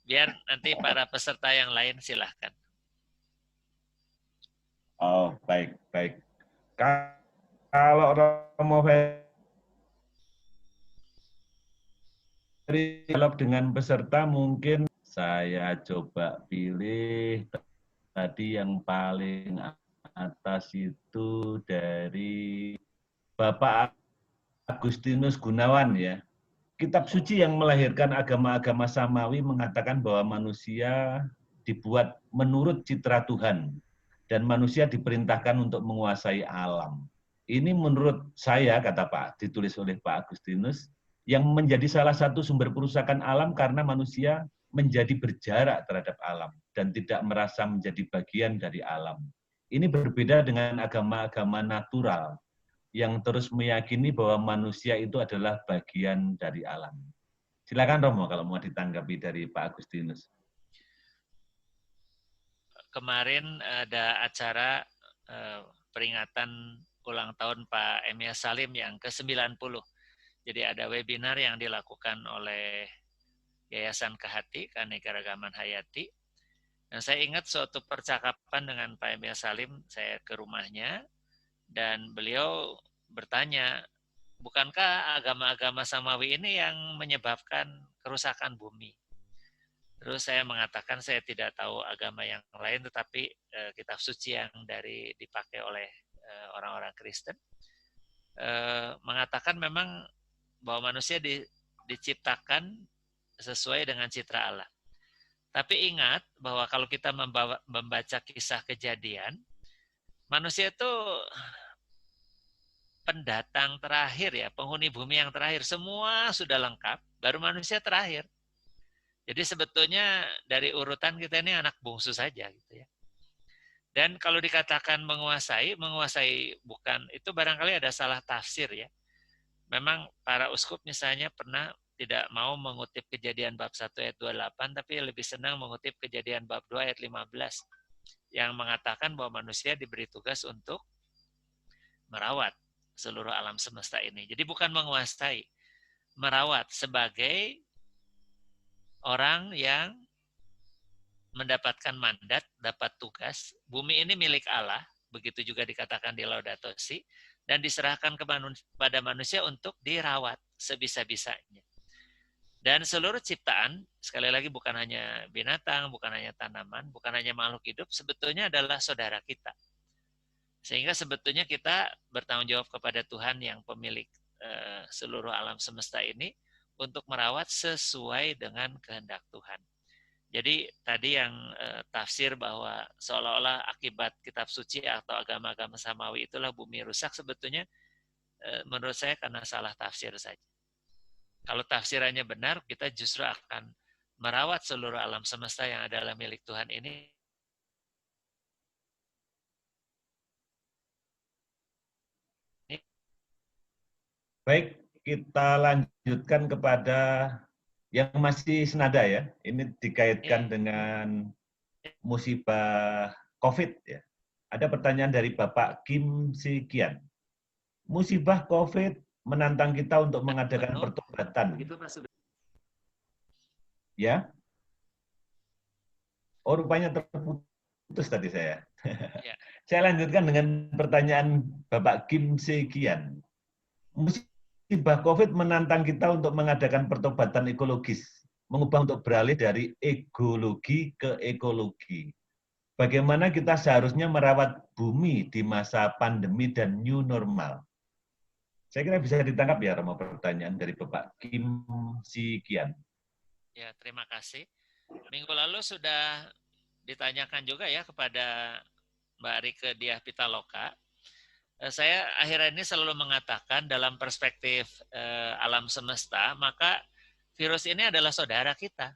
Biar nanti para peserta yang lain silahkan. Oh, baik, baik. Kalau Romo dialog dengan peserta, mungkin saya coba pilih tadi yang paling atas itu dari Bapak Agustinus Gunawan ya. Kitab suci yang melahirkan agama-agama samawi mengatakan bahwa manusia dibuat menurut citra Tuhan dan manusia diperintahkan untuk menguasai alam. Ini menurut saya, kata Pak, ditulis oleh Pak Agustinus, yang menjadi salah satu sumber perusakan alam karena manusia menjadi berjarak terhadap alam dan tidak merasa menjadi bagian dari alam. Ini berbeda dengan agama-agama natural yang terus meyakini bahwa manusia itu adalah bagian dari alam. Silakan Romo kalau mau ditanggapi dari Pak Agustinus. Kemarin ada acara peringatan ulang tahun Pak Emil Salim yang ke-90. Jadi ada webinar yang dilakukan oleh Yayasan Kehati, Keanekaragaman Hayati. Dan saya ingat suatu percakapan dengan Pak Emil Salim, saya ke rumahnya, dan beliau bertanya, bukankah agama-agama samawi ini yang menyebabkan kerusakan bumi? Terus saya mengatakan saya tidak tahu agama yang lain, tetapi kitab suci yang dipakai oleh orang-orang Kristen mengatakan memang bahwa manusia diciptakan sesuai dengan citra Allah. Tapi ingat bahwa kalau kita membaca kisah Kejadian, manusia itu pendatang terakhir ya, penghuni bumi yang terakhir. Semua sudah lengkap, baru manusia terakhir. Jadi sebetulnya dari urutan kita ini anak bungsu saja gitu ya. Dan kalau dikatakan menguasai bukan, itu barangkali ada salah tafsir ya. Memang para uskup misalnya pernah tidak mau mengutip Kejadian bab 1 ayat 28, tapi lebih senang mengutip Kejadian bab 2 ayat 15 yang mengatakan bahwa manusia diberi tugas untuk merawat seluruh alam semesta ini. Jadi bukan menguasai, merawat sebagai orang yang mendapatkan mandat, dapat tugas. Bumi ini milik Allah, begitu juga dikatakan di Laudato Si, dan diserahkan kepada manusia untuk dirawat sebisa-bisanya. Dan seluruh ciptaan, sekali lagi bukan hanya binatang, bukan hanya tanaman, bukan hanya makhluk hidup, sebetulnya adalah saudara kita. Sehingga sebetulnya kita bertanggung jawab kepada Tuhan yang pemilik seluruh alam semesta ini untuk merawat sesuai dengan kehendak Tuhan. Jadi tadi yang tafsir bahwa seolah-olah akibat kitab suci atau agama-agama samawi itulah bumi rusak, sebetulnya menurut saya karena salah tafsir saja. Kalau tafsirannya benar, kita justru akan merawat seluruh alam semesta yang adalah milik Tuhan ini. Baik, kita lanjutkan kepada yang masih senada ya. Ini dikaitkan dengan musibah COVID ya. Ada pertanyaan dari Bapak Kim Si Kian. Musibah COVID menantang kita untuk mengadakan pertobatan. Ya? Oh, rupanya terputus tadi saya. Ya. Saya lanjutkan dengan pertanyaan Bapak Kim Si Kian. Musibah COVID menantang kita untuk mengadakan pertobatan ekologis, mengubah untuk beralih dari egologi ke ekologi. Bagaimana kita seharusnya merawat bumi di masa pandemi dan new normal? Saya kira bisa ditangkap ya, Romo, pertanyaan dari Bapak Kim Si Kian. Ya, terima kasih. Minggu lalu sudah ditanyakan juga ya kepada Mbak Rike Diah Pitaloka. Saya akhir ini selalu mengatakan dalam perspektif alam semesta, maka virus ini adalah saudara kita.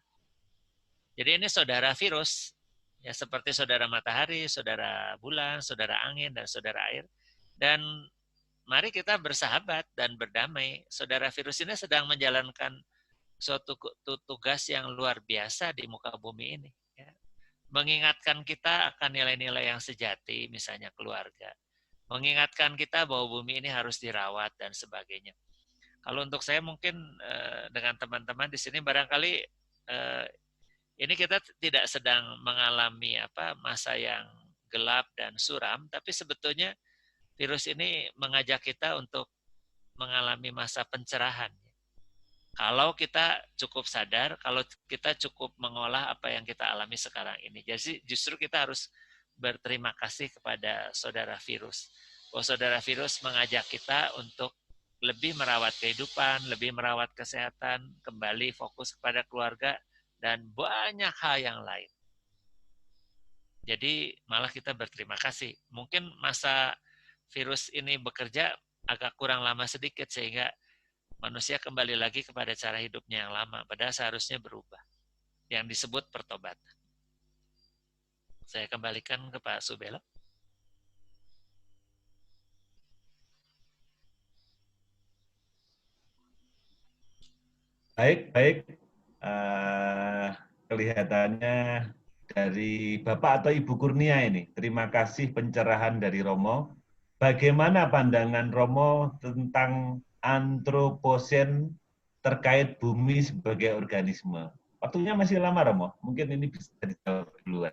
Jadi ini saudara virus, ya seperti saudara matahari, saudara bulan, saudara angin, dan saudara air. Dan mari kita bersahabat dan berdamai. Saudara virus ini sedang menjalankan suatu tugas yang luar biasa di muka bumi ini. Ya. Mengingatkan kita akan nilai-nilai yang sejati, misalnya keluarga. Mengingatkan kita bahwa bumi ini harus dirawat dan sebagainya. Kalau untuk saya mungkin dengan teman-teman di sini barangkali ini kita tidak sedang mengalami masa yang gelap dan suram, tapi sebetulnya virus ini mengajak kita untuk mengalami masa pencerahan. Kalau kita cukup sadar, kalau kita cukup mengolah apa yang kita alami sekarang ini. Jadi justru kita harus berterima kasih kepada saudara virus. Bahwa saudara virus mengajak kita untuk lebih merawat kehidupan, lebih merawat kesehatan, kembali fokus kepada keluarga, dan banyak hal yang lain. Jadi malah kita berterima kasih. Mungkin masa virus ini bekerja agak kurang lama sedikit sehingga manusia kembali lagi kepada cara hidupnya yang lama, padahal seharusnya berubah. Yang disebut pertobatan. Saya kembalikan ke Pak Subelo. Baik. Kelihatannya dari Bapak atau Ibu Kurnia ini, terima kasih pencerahan dari Romo. Bagaimana pandangan Romo tentang antroposen terkait bumi sebagai organisme? Waktunya masih lama, Romo. Mungkin ini bisa dijawab duluan.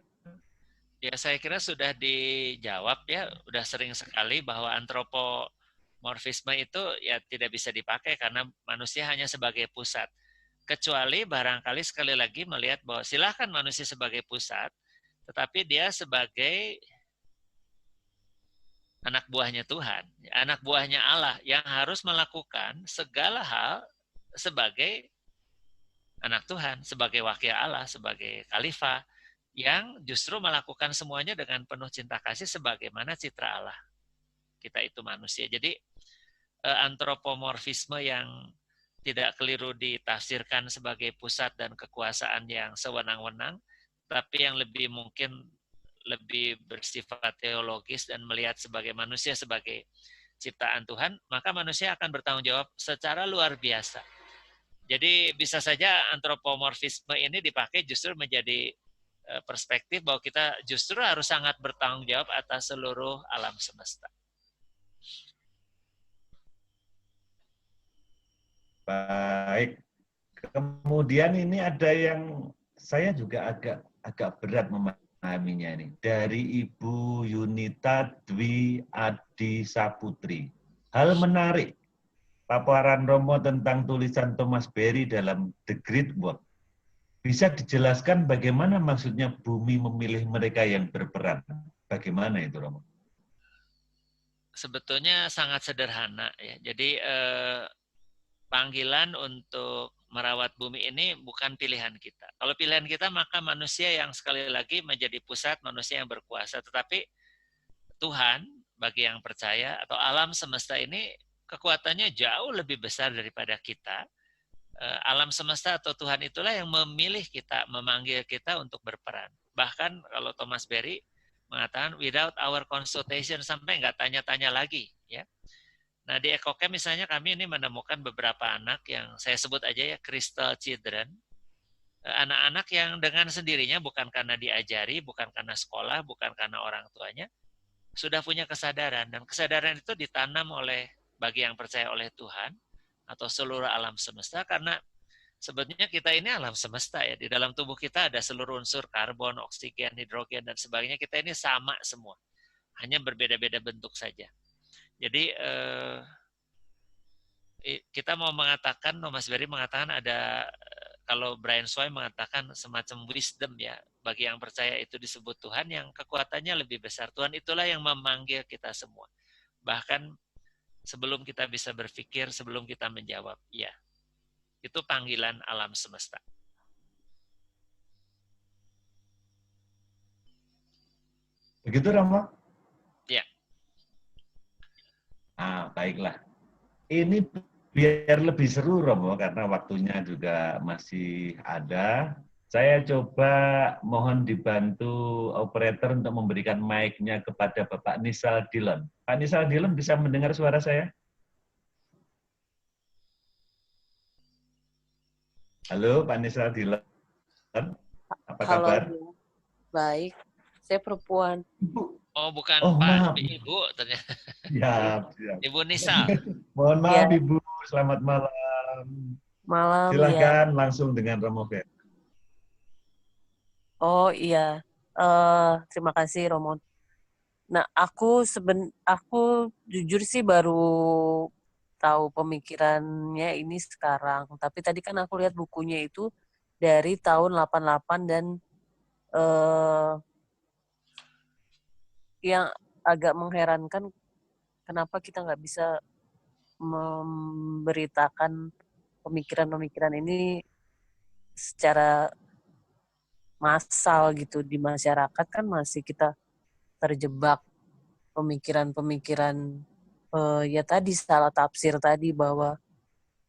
Ya, saya kira sudah dijawab ya. Sudah sering sekali bahwa antropomorfisme itu ya tidak bisa dipakai karena manusia hanya sebagai pusat. Kecuali barangkali sekali lagi melihat bahwa silakan manusia sebagai pusat, tetapi dia sebagai anak buahnya Tuhan, anak buahnya Allah yang harus melakukan segala hal sebagai anak Tuhan, sebagai wakil Allah, sebagai khalifah, yang justru melakukan semuanya dengan penuh cinta kasih sebagaimana citra Allah. Kita itu manusia. Jadi antropomorfisme yang tidak keliru ditafsirkan sebagai pusat dan kekuasaan yang sewenang-wenang, tapi yang lebih mungkin lebih bersifat teologis dan melihat sebagai manusia sebagai ciptaan Tuhan, maka manusia akan bertanggung jawab secara luar biasa. Jadi bisa saja antropomorfisme ini dipakai justru menjadi perspektif bahwa kita justru harus sangat bertanggung jawab atas seluruh alam semesta. Baik. Kemudian ini ada yang saya juga agak berat memahaminya ini. Dari Ibu Yunita Dwi Adi Saputri. Hal menarik, paparan Romo tentang tulisan Thomas Berry dalam The Great Work. Bisa dijelaskan bagaimana maksudnya bumi memilih mereka yang berperan? Bagaimana itu, Romo? Sebetulnya sangat sederhana ya. Jadi panggilan untuk merawat bumi ini bukan pilihan kita. Kalau pilihan kita maka manusia yang sekali lagi menjadi pusat, manusia yang berkuasa. Tetapi Tuhan bagi yang percaya atau alam semesta ini kekuatannya jauh lebih besar daripada kita. Alam semesta atau Tuhan itulah yang memilih kita, memanggil kita untuk berperan. Bahkan kalau Thomas Berry mengatakan without our consultation, sampai nggak tanya-tanya lagi ya. Nah di EcoCamp misalnya kami ini menemukan beberapa anak yang saya sebut aja ya crystal children, anak-anak yang dengan sendirinya bukan karena diajari, bukan karena sekolah, bukan karena orang tuanya, sudah punya kesadaran, dan kesadaran itu ditanam oleh bagi yang percaya oleh Tuhan atau seluruh alam semesta, karena sebetulnya kita ini alam semesta ya, di dalam tubuh kita ada seluruh unsur karbon, oksigen, hidrogen dan sebagainya, kita ini sama semua, hanya berbeda-beda bentuk saja. Jadi kita mau mengatakan, Thomas Berry mengatakan ada, kalau Brian Swy mengatakan semacam wisdom ya, bagi yang percaya itu disebut Tuhan yang kekuatannya lebih besar. Tuhan itulah yang memanggil kita semua. Bahkan sebelum kita bisa berpikir, sebelum kita menjawab, ya. Itu panggilan alam semesta. Begitu, Romo? Ya. Baiklah. Ini biar lebih seru, Romo, karena waktunya juga masih ada. Saya coba mohon dibantu operator untuk memberikan mic-nya kepada Bapak Nisal Dillon. Pak Nisal Dillon bisa mendengar suara saya? Halo, Pak Nisra Dilan. Apa Halo, kabar? baik. Saya perempuan. Oh, bukan Oh, Pak, maaf. Ibu ternyata. Siap. Ibu Nisa. Mohon maaf, Ya. Ibu. Selamat malam. Malam, Silakan ya. langsung dengan Romo Fer. Oh, iya. Terima kasih, Romo. Nah, aku jujur sih baru tahu pemikirannya ini sekarang. Tapi tadi kan aku lihat bukunya itu dari tahun 88 dan yang agak mengherankan kenapa kita nggak bisa memberitakan pemikiran-pemikiran ini secara massal gitu di masyarakat, kan masih kita terjebak pemikiran-pemikiran ya tadi salah tafsir tadi bahwa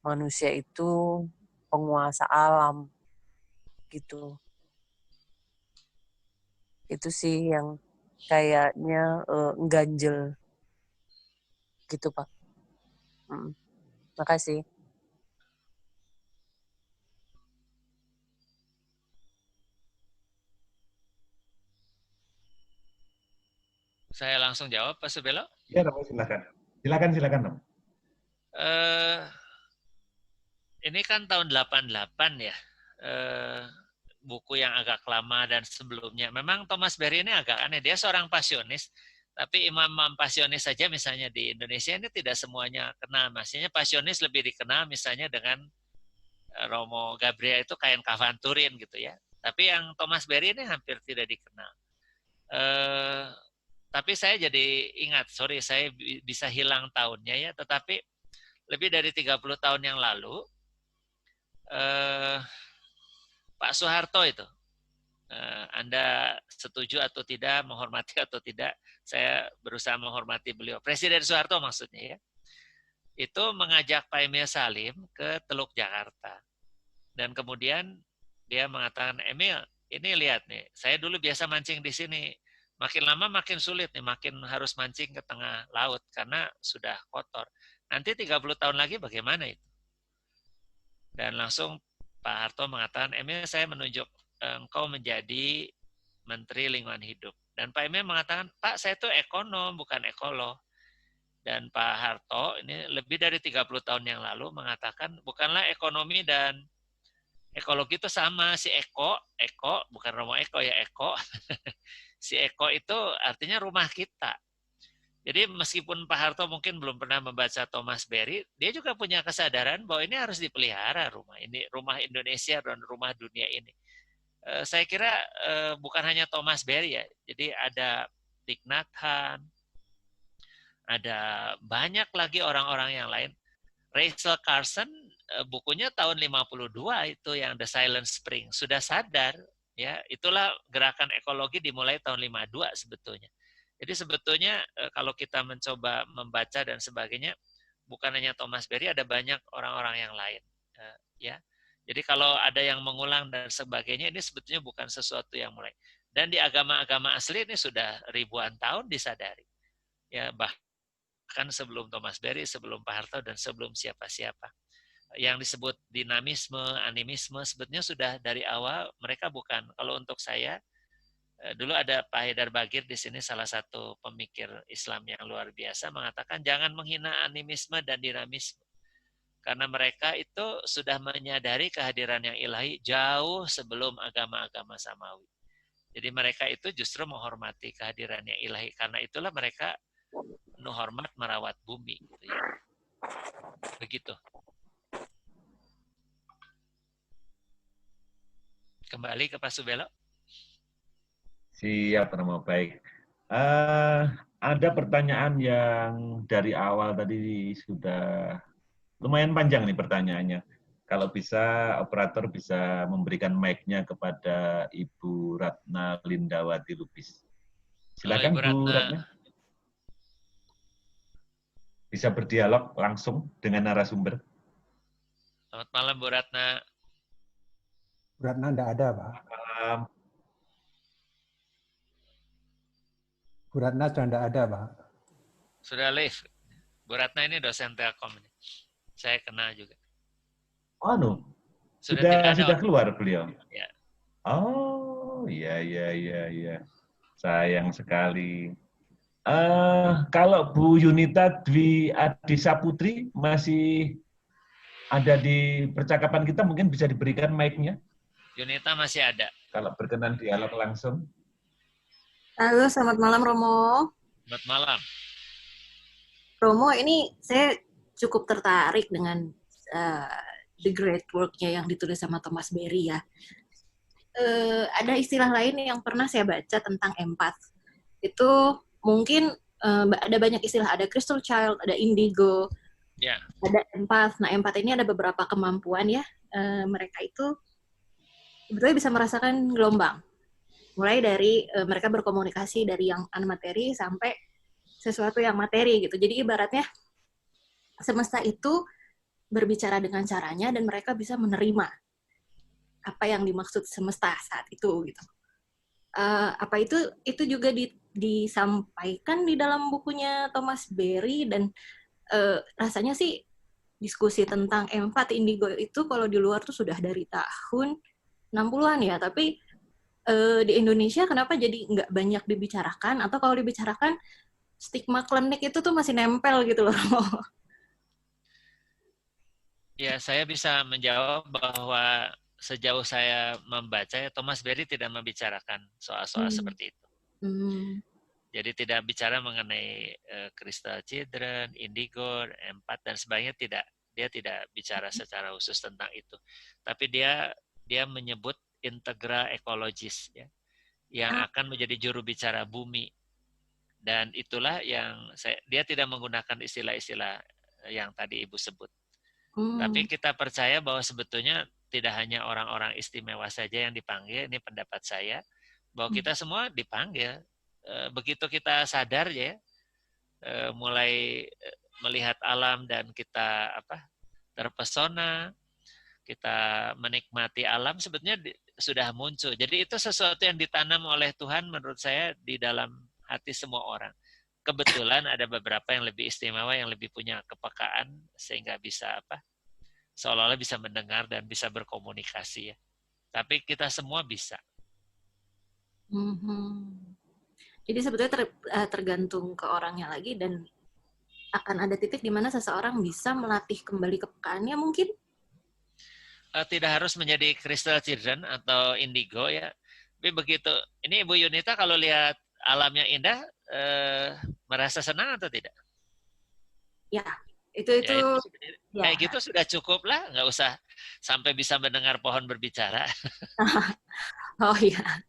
manusia itu penguasa alam gitu. Itu sih yang kayaknya ganjel gitu, Pak. Makasih. Saya langsung jawab, Pak Subelo. Ya, Romo, silakan. Silakan, Romo. Ini kan tahun 88 ya. Buku yang agak lama dan sebelumnya. Memang Thomas Berry ini agak aneh. Dia seorang pasionis, tapi imam-imam pasionis saja misalnya di Indonesia ini tidak semuanya kenal. Maksudnya pasionis lebih dikenal misalnya dengan Romo Gabriel itu kain Kavanturin gitu ya. Tapi yang Thomas Berry ini hampir tidak dikenal. Tapi saya jadi ingat, sorry saya bisa hilang tahunnya ya, tetapi lebih dari 30 tahun yang lalu, Pak Soeharto itu, Anda setuju atau tidak, menghormati atau tidak, saya berusaha menghormati beliau. Presiden Soeharto maksudnya ya, itu mengajak Pak Emil Salim ke Teluk Jakarta. Dan kemudian dia mengatakan, Emil, ini lihat nih, saya dulu biasa mancing di sini. Makin lama makin sulit nih, makin harus mancing ke tengah laut karena sudah kotor. Nanti 30 tahun lagi bagaimana itu? Dan langsung Pak Harto mengatakan, Emil saya menunjuk engkau menjadi Menteri Lingkungan Hidup. Dan Pak Emil mengatakan, Pak saya itu ekonom bukan ekolog. Dan Pak Harto ini lebih dari 30 tahun yang lalu mengatakan, bukanlah ekonomi dan ekologi itu sama, si Eko bukan Romo Eko ya, Eko. Si Eko itu artinya rumah kita. Jadi meskipun Pak Harto mungkin belum pernah membaca Thomas Berry, dia juga punya kesadaran bahwa ini harus dipelihara rumah ini, rumah Indonesia dan rumah dunia ini. Saya kira bukan hanya Thomas Berry ya, jadi ada Thich Nhat Hanh, ada banyak lagi orang-orang yang lain. Rachel Carson bukunya tahun 52 itu yang The Silent Spring, sudah sadar ya, itulah gerakan ekologi dimulai tahun 52 sebetulnya. Jadi sebetulnya kalau kita mencoba membaca dan sebagainya, bukan hanya Thomas Berry, ada banyak orang-orang yang lain ya. Jadi kalau ada yang mengulang dan sebagainya, ini sebetulnya bukan sesuatu yang mulai. Dan di agama-agama asli ini sudah ribuan tahun disadari. Ya, bahkan sebelum Thomas Berry, sebelum Pak Harto, dan sebelum siapa-siapa. Yang disebut dinamisme, animisme, sebetulnya sudah dari awal mereka bukan. Kalau untuk saya, dulu ada Pak Haidar Bagir di sini, salah satu pemikir Islam yang luar biasa, mengatakan jangan menghina animisme dan dinamisme. Karena mereka itu sudah menyadari kehadiran yang ilahi jauh sebelum agama-agama samawi. Jadi mereka itu justru menghormati kehadiran yang ilahi. Karena itulah mereka penuh hormat merawat bumi. Gitu ya. Begitu. Kembali ke Pak Subelo. Siap, Romo, baik. Ada pertanyaan yang dari awal tadi sudah lumayan panjang nih pertanyaannya. Kalau bisa, operator bisa memberikan mic-nya kepada Ibu Ratna Lindawati Lubis. Silakan, Bu Ratna. Bisa berdialog langsung dengan narasumber. Selamat malam, Bu Ratna. Bu Ratna enggak ada, Pak. Malam. Bu Ratna sudah enggak ada, Pak. Sudah live. Bu Ratna ini dosen Telkom. Saya kenal juga. Oh, Tidak ada Sudah keluar beliau. Ya. Oh, iya. Sayang sekali. Kalau Bu Yunita Dwi Adisa Putri masih ada di percakapan kita, mungkin bisa diberikan mic-nya. Yunita masih ada. Kalau berkenan dialog langsung. Halo, selamat malam Romo. Selamat malam. Romo, ini saya cukup tertarik dengan the great work-nya yang ditulis sama Thomas Berry ya. Ada istilah lain yang pernah saya baca tentang empath. Itu mungkin ada banyak istilah, ada crystal child, ada indigo, ada empath. Nah, empath ini ada beberapa kemampuan ya. Mereka itu sebetulnya bisa merasakan gelombang. Mulai dari mereka berkomunikasi dari yang unmateri sampai sesuatu yang materi gitu. Jadi ibaratnya semesta itu berbicara dengan caranya dan mereka bisa menerima apa yang dimaksud semesta saat itu gitu. Apa itu juga disampaikan di dalam bukunya Thomas Berry dan rasanya sih diskusi tentang empath indigo itu kalau di luar tuh sudah dari tahun 60-an ya, tapi di Indonesia kenapa jadi nggak banyak dibicarakan, atau kalau dibicarakan stigma klinik itu tuh masih nempel gitu loh. Ya, saya bisa menjawab bahwa sejauh saya membaca, Thomas Berry tidak membicarakan soal-soal seperti itu. Jadi tidak bicara mengenai crystal children, indigo, empath dan sebagainya, tidak. Dia tidak bicara secara khusus tentang itu. Tapi dia menyebut integra ekologis ya, yang akan menjadi juru bicara bumi, dan itulah yang dia tidak menggunakan istilah-istilah yang tadi Ibu sebut. Tapi kita percaya bahwa sebetulnya tidak hanya orang-orang istimewa saja yang dipanggil. Ini pendapat saya, bahwa kita semua dipanggil. Begitu kita sadar ya, mulai melihat alam dan kita terpesona, kita menikmati alam, sebetulnya sudah muncul. Jadi itu sesuatu yang ditanam oleh Tuhan menurut saya di dalam hati semua orang. Kebetulan ada beberapa yang lebih istimewa, yang lebih punya kepekaan sehingga bisa seolah-olah bisa mendengar dan bisa berkomunikasi ya. Tapi kita semua bisa. Jadi sebetulnya tergantung ke orangnya lagi, dan akan ada titik di mana seseorang bisa melatih kembali kepekaannya mungkin. Tidak harus menjadi crystal children atau indigo ya. Tapi begitu, ini Ibu Yunita kalau lihat alamnya indah, merasa senang atau tidak? Ya, itu kayak gitu sudah cukup lah, nggak usah sampai bisa mendengar pohon berbicara. Oh iya.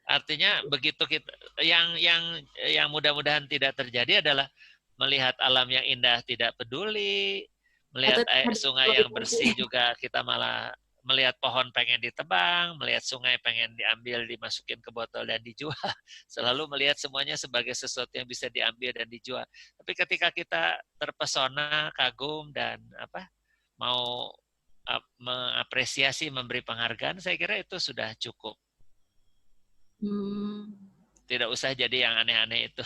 Artinya begitu kita, yang mudah-mudahan tidak terjadi adalah melihat alam yang indah tidak peduli. Melihat sungai yang bersih juga kita malah melihat pohon pengen ditebang, melihat sungai pengen diambil, dimasukin ke botol dan dijual. Selalu melihat semuanya sebagai sesuatu yang bisa diambil dan dijual. Tapi ketika kita terpesona, kagum dan mau mengapresiasi, memberi penghargaan, saya kira itu sudah cukup. Tidak usah jadi yang aneh-aneh itu.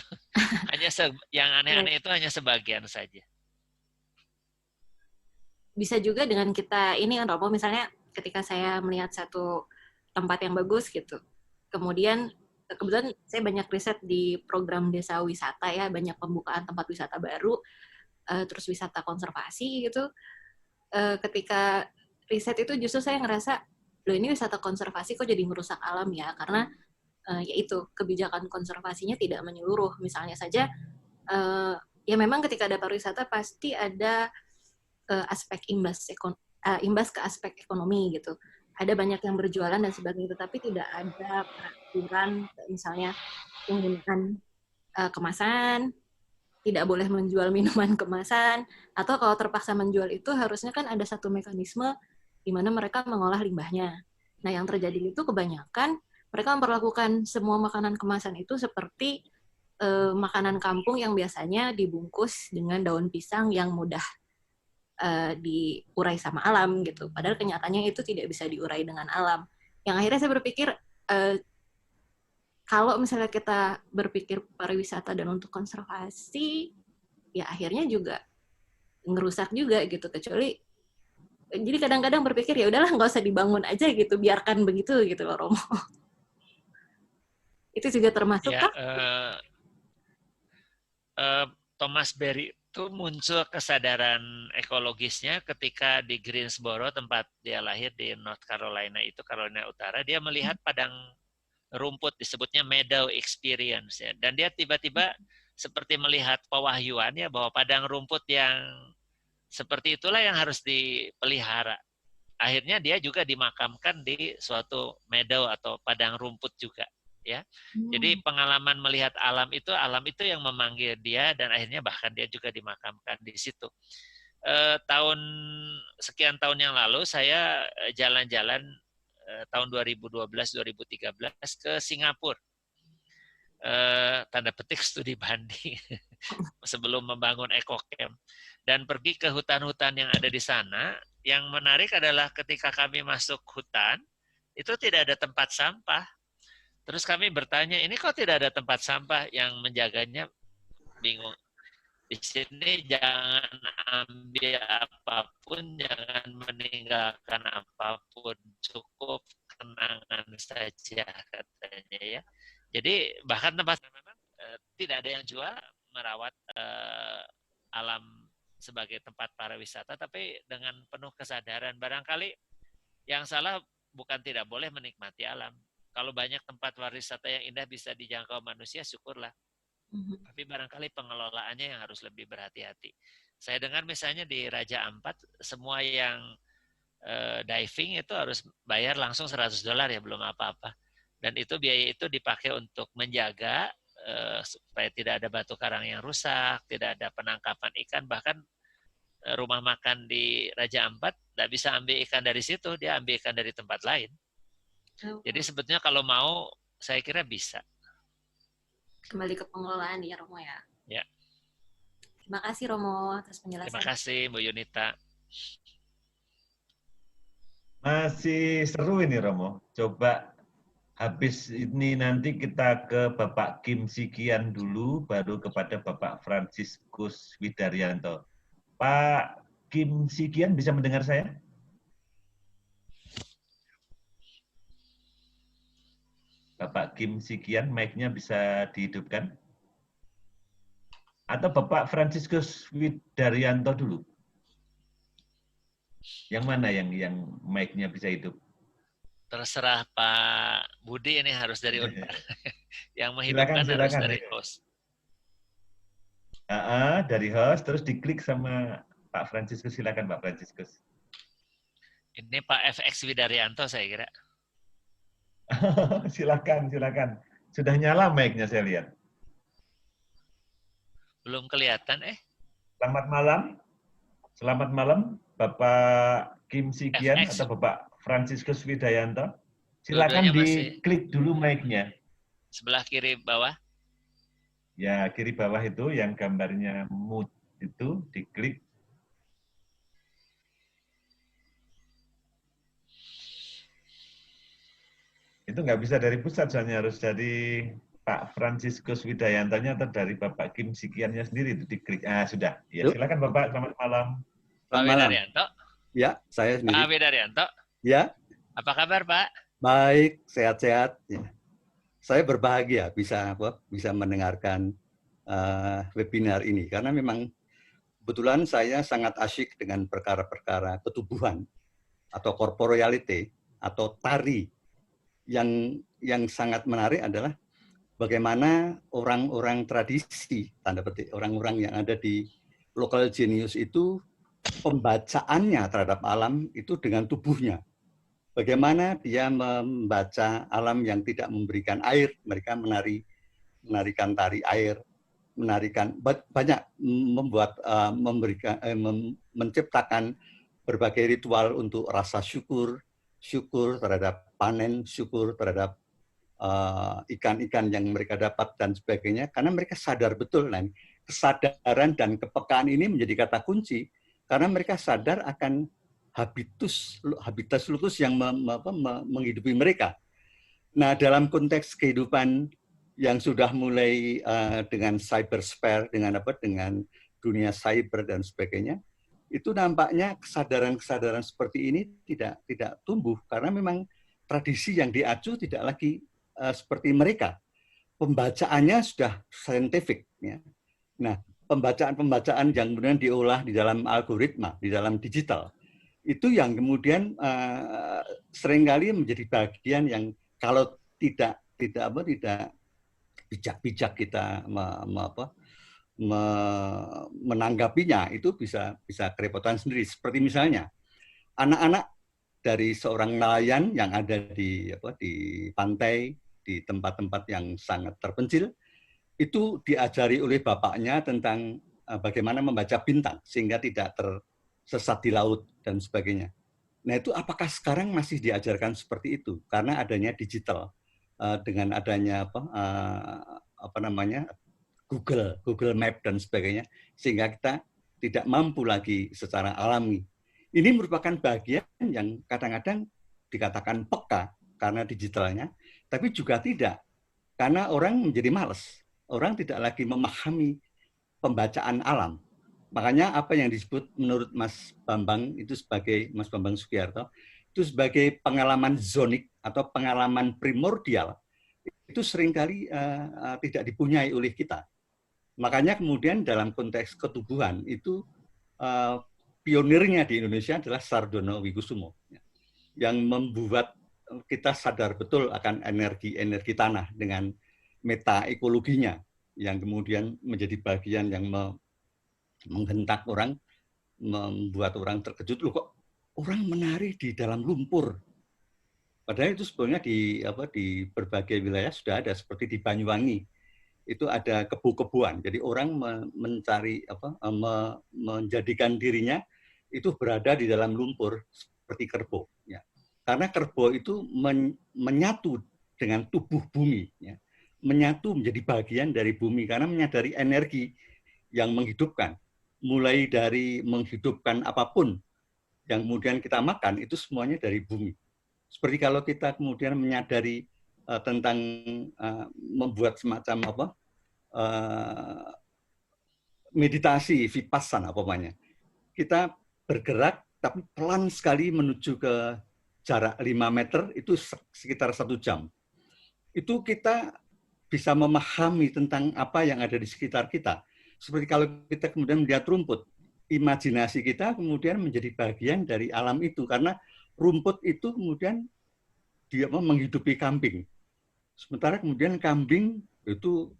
Yang aneh-aneh itu hanya sebagian saja. Bisa juga dengan kita ini kan Romo, misalnya ketika saya melihat satu tempat yang bagus gitu, kemudian kebetulan saya banyak riset di program desa wisata ya, banyak pembukaan tempat wisata baru, terus wisata konservasi gitu. Ketika riset itu justru saya ngerasa, loh ini wisata konservasi kok jadi merusak alam ya, karena yaitu kebijakan konservasinya tidak menyeluruh. Misalnya saja, ya memang ketika ada pariwisata pasti ada aspek imbas ke aspek ekonomi gitu. Ada banyak yang berjualan dan sebagainya, tetapi tidak ada peraturan misalnya penggunaan kemasan, tidak boleh menjual minuman kemasan, atau kalau terpaksa menjual itu harusnya kan ada satu mekanisme di mana mereka mengolah limbahnya. Nah, yang terjadi itu kebanyakan mereka memperlakukan semua makanan kemasan itu seperti makanan kampung yang biasanya dibungkus dengan daun pisang yang mudah diurai sama alam gitu. Padahal kenyataannya itu tidak bisa diurai dengan alam. Yang akhirnya saya berpikir kalau misalnya kita berpikir pariwisata dan untuk konservasi, ya akhirnya juga ngerusak juga gitu. Kecuali Jadi kadang-kadang berpikir ya udahlah nggak usah dibangun aja gitu, biarkan begitu gitu loh Romo. Itu juga termasuk Ya, kah? Thomas Berry itu muncul kesadaran ekologisnya ketika di Greensboro, tempat dia lahir di North Carolina, itu Carolina Utara, dia melihat padang rumput, disebutnya meadow experience ya. Dan dia tiba-tiba seperti melihat pewahyuan ya, bahwa padang rumput yang seperti itulah yang harus dipelihara. Akhirnya dia juga dimakamkan di suatu meadow atau padang rumput juga. Ya, jadi pengalaman melihat alam itu yang memanggil dia, dan akhirnya bahkan dia juga dimakamkan di situ. Sekian tahun yang lalu saya jalan-jalan tahun 2012-2013 ke Singapura, tanda petik studi banding sebelum membangun EcoCamp, dan pergi ke hutan-hutan yang ada di sana. Yang menarik adalah ketika kami masuk hutan itu tidak ada tempat sampah. Terus kami bertanya, ini kok tidak ada tempat sampah? Yang menjaganya bingung. Di sini jangan ambil apapun, jangan meninggalkan apapun, cukup kenangan saja katanya ya. Jadi bahkan tempat memang tidak ada yang jual merawat alam sebagai tempat pariwisata, tapi dengan penuh kesadaran. Barangkali yang salah bukan tidak boleh menikmati alam. Kalau banyak tempat pariwisata yang indah bisa dijangkau manusia, syukurlah. Tapi barangkali pengelolaannya yang harus lebih berhati-hati. Saya dengar misalnya di Raja Ampat, semua yang diving itu harus bayar langsung $100 ya, belum apa-apa. Dan itu biaya itu dipakai untuk menjaga supaya tidak ada batu karang yang rusak, tidak ada penangkapan ikan. Bahkan rumah makan di Raja Ampat tidak bisa ambil ikan dari situ, dia ambil ikan dari tempat lain. Jadi sebetulnya kalau mau, saya kira bisa. Kembali ke pengelolaan ya Romo ya. Ya. Terima kasih Romo atas penjelasan. Terima kasih Bu Yunita. Masih seru ini Romo. Coba habis ini nanti kita ke Bapak Kim Sikian dulu, baru kepada Bapak Fransiskus Widaryanto. Pak Kim Sikian bisa mendengar saya? Bapak Kim Sikian, mic-nya bisa dihidupkan? Atau Bapak Fransiskus Widaryanto dulu? Yang mana yang mic-nya bisa hidup? Terserah Pak Budi, ini harus dari Unpar. Yang menghidupkan harus dari host. Dari host, terus diklik sama Pak Fransiskus. Silakan Pak Fransiskus. Ini Pak FX Widaryanto saya kira. Silakan. Sudah nyala mic-nya saya lihat. Belum kelihatan Selamat malam Bapak Kim Sikian atau Bapak Fransiskus Widaryanto. Silakan diklik dulu mic-nya. Sebelah kiri bawah. Ya, kiri bawah itu yang gambarnya mute itu diklik. Itu nggak bisa dari pusat, soalnya harus dari Pak Fransiskus Widaryantonya atau dari Bapak Kim Sikiannya sendiri itu diklik. Sudah. Ya, silakan Bapak, selamat malam. Pak Widaryanto. Ya, saya sendiri. Pak Widaryanto. Ya. Apa kabar, Pak? Baik, sehat-sehat. Ya. Saya berbahagia bisa mendengarkan webinar ini karena memang kebetulan saya sangat asyik dengan perkara-perkara ketubuhan atau corporeality atau tari. Yang sangat menarik adalah bagaimana orang-orang tradisi, tanda petik, orang-orang yang ada di local genius itu pembacaannya terhadap alam itu dengan tubuhnya. Bagaimana dia membaca alam yang tidak memberikan air, mereka menarikan tari air, banyak menciptakan berbagai ritual untuk rasa syukur terhadap panen, syukur terhadap ikan-ikan yang mereka dapat dan sebagainya, karena mereka sadar betul, kesadaran dan kepekaan ini menjadi kata kunci, karena mereka sadar akan habitus lutus yang menghidupi mereka. Nah, dalam konteks kehidupan yang sudah mulai dengan cybersphere, dengan dunia cyber dan sebagainya, itu nampaknya kesadaran-kesadaran seperti ini tidak tumbuh karena memang tradisi yang diacu tidak lagi seperti mereka. Pembacaannya sudah saintifik, ya. Nah, pembacaan-pembacaan yang kemudian diolah di dalam algoritma, di dalam digital, itu yang kemudian seringkali menjadi bagian yang kalau tidak bijak-bijak kita menanggapinya, itu bisa kerepotan sendiri. Seperti misalnya anak-anak dari seorang nelayan yang ada di pantai, di tempat-tempat yang sangat terpencil, itu diajari oleh bapaknya tentang bagaimana membaca bintang sehingga tidak tersesat di laut dan sebagainya. Nah, itu apakah sekarang masih diajarkan seperti itu? Karena adanya digital, dengan adanya Google Map dan sebagainya, sehingga kita tidak mampu lagi secara alami. Ini merupakan bagian yang kadang-kadang dikatakan peka karena digitalnya, tapi juga tidak, karena orang menjadi malas. Orang tidak lagi memahami pembacaan alam. Makanya apa yang disebut menurut Mas Bambang Sugiarto, itu sebagai pengalaman zonik atau pengalaman primordial, itu seringkali tidak dipunyai oleh kita. Makanya kemudian dalam konteks ketubuhan itu pionirnya di Indonesia adalah Sardono Wikusumo, yang membuat kita sadar betul akan energi tanah dengan meta ekologinya, yang kemudian menjadi bagian yang menghentak orang, membuat orang terkejut, loh kok orang menari di dalam lumpur. Padahal itu sebenarnya di berbagai wilayah sudah ada, seperti di Banyuwangi itu ada kebu-kebuan. Jadi orang mencari menjadikan dirinya itu berada di dalam lumpur seperti kerbau. Ya. Karena kerbau itu menyatu dengan tubuh bumi, ya. Menyatu menjadi bagian dari bumi karena menyadari energi yang menghidupkan. Mulai dari menghidupkan apapun yang kemudian kita makan, itu semuanya dari bumi. Seperti kalau kita kemudian menyadari tentang membuat semacam meditasi vipassana apapanya. Kita bergerak tapi pelan sekali menuju ke jarak 5 meter, itu sekitar 1 jam. Itu kita bisa memahami tentang apa yang ada di sekitar kita. Seperti kalau kita kemudian melihat rumput, imajinasi kita kemudian menjadi bagian dari alam itu, karena rumput itu kemudian dia menghidupi kambing. Sementara kemudian kambing itu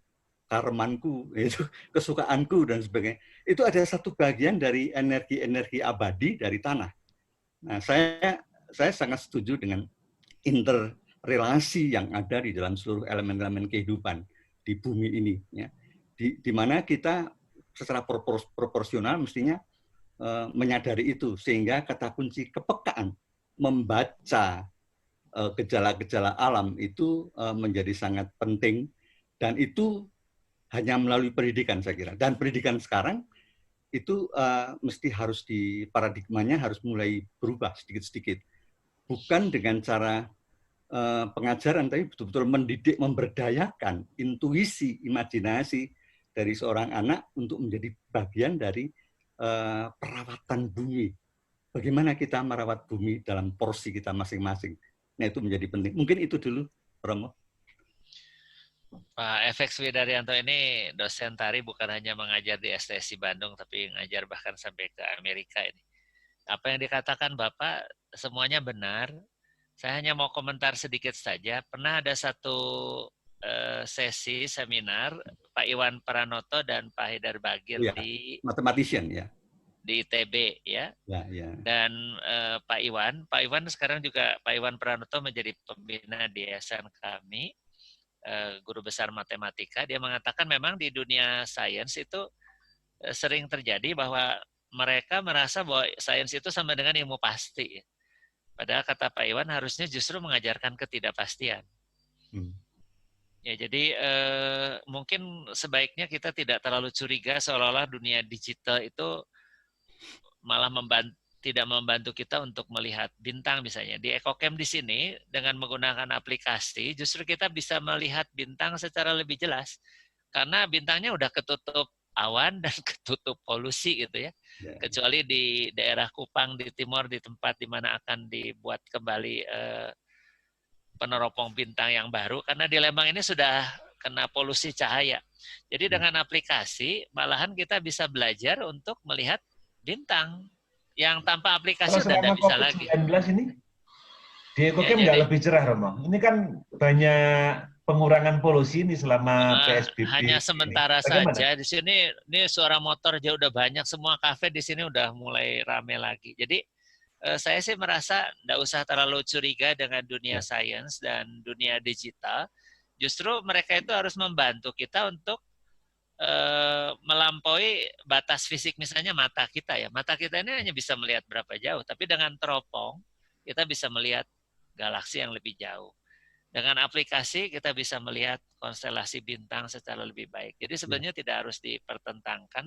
karmanku, itu kesukaanku dan sebagainya. Itu ada satu bagian dari energi-energi abadi dari tanah. Nah, saya sangat setuju dengan interrelasi yang ada di dalam seluruh elemen-elemen kehidupan di bumi ini, ya. Di mana kita secara proporsional mestinya menyadari itu, sehingga kata kunci kepekaan membaca gejala-gejala alam itu menjadi sangat penting, dan itu hanya melalui pendidikan saya kira. Dan pendidikan sekarang itu mesti harus paradigmanya harus mulai berubah sedikit-sedikit. Bukan dengan cara pengajaran, tapi betul-betul mendidik, memberdayakan intuisi, imajinasi dari seorang anak untuk menjadi bagian dari perawatan bumi. Bagaimana kita merawat bumi dalam porsi kita masing-masing. Nah, itu menjadi penting. Mungkin itu dulu, Romo. Pak FX Widaryanto ini dosen tari bukan hanya mengajar di STSI Bandung, tapi mengajar bahkan sampai ke Amerika ini. Apa yang dikatakan Bapak semuanya benar. Saya hanya mau komentar sedikit saja. Pernah ada satu sesi seminar Pak Iwan Pranoto dan Pak Haidar Bagir ya, di mathematician ya. Di ITB ya. Ya. Dan Pak Iwan sekarang juga Pak Iwan Pranoto menjadi pembina di yayasan kami. Guru besar matematika, dia mengatakan memang di dunia sains itu sering terjadi bahwa mereka merasa bahwa sains itu sama dengan ilmu pasti. Padahal kata Pak Iwan harusnya justru mengajarkan ketidakpastian. Ya, jadi mungkin sebaiknya kita tidak terlalu curiga seolah-olah dunia digital itu malah tidak membantu kita untuk melihat bintang misalnya. Di EcoCamp di sini dengan menggunakan aplikasi justru kita bisa melihat bintang secara lebih jelas. Karena bintangnya udah ketutup awan dan ketutup polusi gitu ya. Kecuali di daerah Kupang di timur, di tempat di mana akan dibuat kembali peneropong bintang yang baru, karena di Lembang ini sudah kena polusi cahaya. Jadi dengan aplikasi malahan kita bisa belajar untuk melihat bintang yang tanpa aplikasi udah tidak bisa lagi. COVID-19 ini di Ekokem nggak jadi, lebih cerah, Romo? Ini kan banyak pengurangan polusi ini selama PSBB. Hanya sementara Bagaimana? saja. Di sini ini suara motor aja udah banyak, semua kafe di sini udah mulai rame lagi. Jadi saya sih merasa nggak usah terlalu curiga dengan dunia sains dan dunia digital. Justru mereka itu harus membantu kita untuk melampaui batas fisik, misalnya mata kita ya. Mata kita ini hanya bisa melihat berapa jauh, tapi dengan teropong kita bisa melihat galaksi yang lebih jauh. Dengan aplikasi kita bisa melihat konstelasi bintang secara lebih baik. Jadi sebenarnya tidak harus dipertentangkan.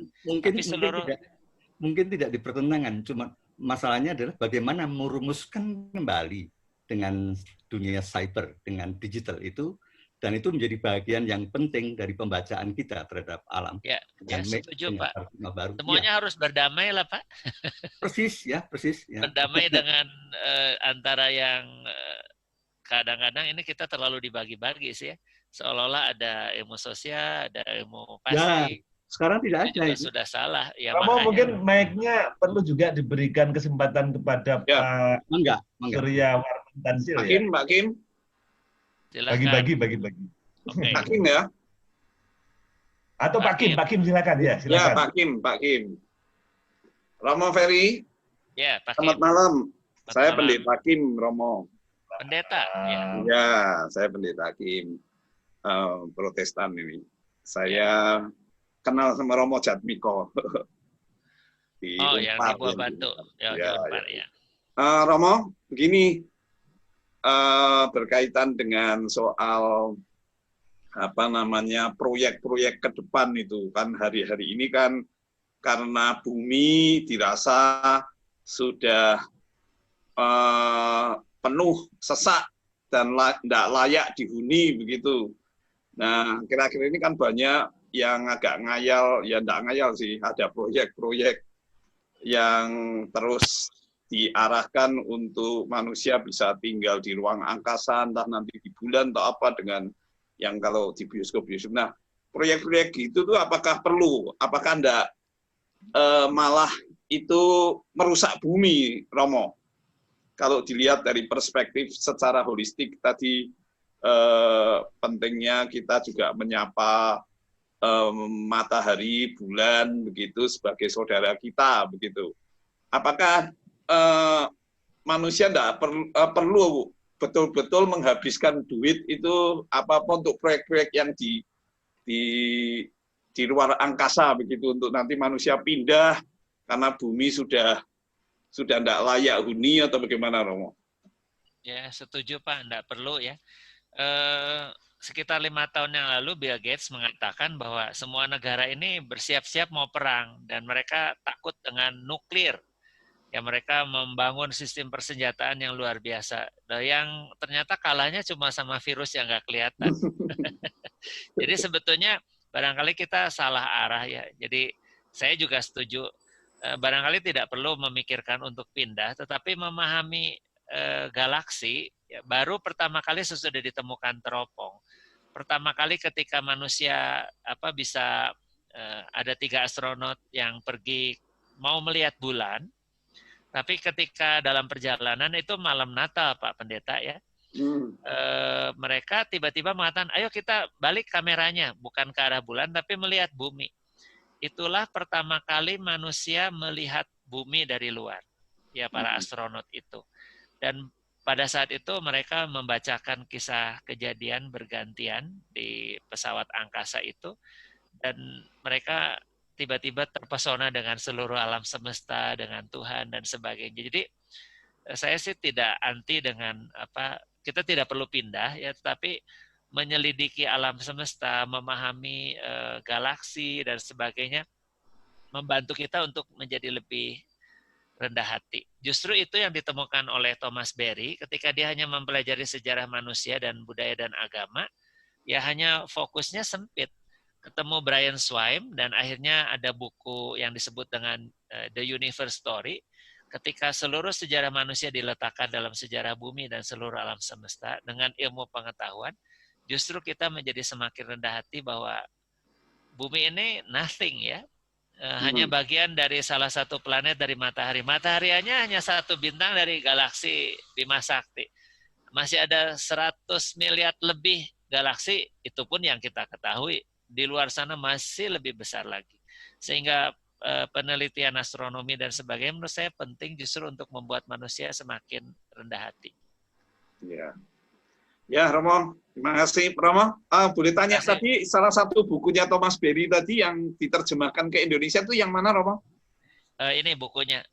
Mungkin tidak dipertentangkan, cuma masalahnya adalah bagaimana merumuskan kembali dengan dunia cyber, dengan digital itu, dan itu menjadi bagian yang penting dari pembacaan kita terhadap alam. Ya setuju Pak. Baru. Semuanya harus berdamai lah Pak. Persis ya. Berdamai dengan antara yang kadang-kadang ini kita terlalu dibagi-bagi sih ya. Seolah-olah ada ilmu sosial, ada ilmu pasti. Ya, sekarang tidak ada. Sudah salah. Ya, Romo, mungkin mic-nya perlu juga diberikan kesempatan kepada Pak Surya Wartansil ya. Mbak Kim. Bagi-bagi. Okay. Pak Kim ya? Atau Pak Kim silakan ya. Ya, Pak Kim. Romo Ferry. Ya, Pak Kim. Selamat malam. Saya Pendeta Kim Romo. Pendeta. Ya, saya Pendeta Kim. Protestan ini. Saya kenal sama Romo Jatmiko. Yang di Buah Batu. Ya. Romo, begini. Berkaitan dengan soal proyek-proyek ke depan itu kan hari-hari ini kan karena bumi dirasa sudah penuh sesak dan tidak layak dihuni begitu. Nah, kira-kira ini kan banyak yang agak ngayal, ya tidak ngayal sih, ada proyek-proyek yang terus diarahkan untuk manusia bisa tinggal di ruang angkasa, entah nanti di bulan atau apa dengan yang kalau di bioskop-bioskop. Nah, proyek-proyek gitu tuh apakah perlu? Apakah enggak malah itu merusak bumi, Romo? Kalau dilihat dari perspektif secara holistik tadi pentingnya kita juga menyapa matahari, bulan begitu sebagai saudara kita begitu. Apakah manusia tidak perlu betul-betul menghabiskan duit itu apapun untuk proyek-proyek yang di luar angkasa begitu untuk nanti manusia pindah karena bumi sudah tidak layak huni atau bagaimana, Romo? Ya, setuju Pak, tidak perlu ya. Sekitar 5 tahun yang lalu Bill Gates mengatakan bahwa semua negara ini bersiap-siap mau perang dan mereka takut dengan nuklir. Ya, mereka membangun sistem persenjataan yang luar biasa. Nah, yang ternyata kalahnya cuma sama virus yang nggak kelihatan. Jadi sebetulnya barangkali kita salah arah ya. Jadi saya juga setuju. Barangkali tidak perlu memikirkan untuk pindah, tetapi memahami galaksi. Ya, baru pertama kali sesudah ditemukan teropong. Pertama kali ketika manusia bisa ada 3 astronot yang pergi mau melihat bulan. Tapi ketika dalam perjalanan itu malam Natal, Pak Pendeta ya, mereka tiba-tiba mengatakan, ayo kita balik kameranya, bukan ke arah bulan, tapi melihat bumi. Itulah pertama kali manusia melihat bumi dari luar, ya para astronot itu. Dan pada saat itu mereka membacakan kisah kejadian bergantian di pesawat angkasa itu, dan mereka tiba-tiba terpesona dengan seluruh alam semesta, dengan Tuhan dan sebagainya. Jadi saya sih tidak anti dengan kita tidak perlu pindah ya, tetapi menyelidiki alam semesta, memahami galaksi dan sebagainya, membantu kita untuk menjadi lebih rendah hati. Justru itu yang ditemukan oleh Thomas Berry ketika dia hanya mempelajari sejarah manusia dan budaya dan agama, ya hanya fokusnya sempit. ketemu Brian Swimes, dan akhirnya ada buku yang disebut dengan The Universe Story. Ketika seluruh sejarah manusia diletakkan dalam sejarah bumi dan seluruh alam semesta dengan ilmu pengetahuan, justru kita menjadi semakin rendah hati bahwa bumi ini nothing ya, hanya bagian dari salah satu planet dari matahari. Mataharinya hanya satu bintang dari galaksi Bima Sakti. Masih ada 100 miliar lebih galaksi, itu pun yang kita ketahui. Di luar sana masih lebih besar lagi. Sehingga penelitian astronomi dan sebagainya menurut saya penting justru untuk membuat manusia semakin rendah hati. Ya, ya Romo, terima kasih Romo. Boleh tanya tadi salah satu bukunya Thomas Berry tadi yang diterjemahkan ke Indonesia itu yang mana Romo? Ini bukunya,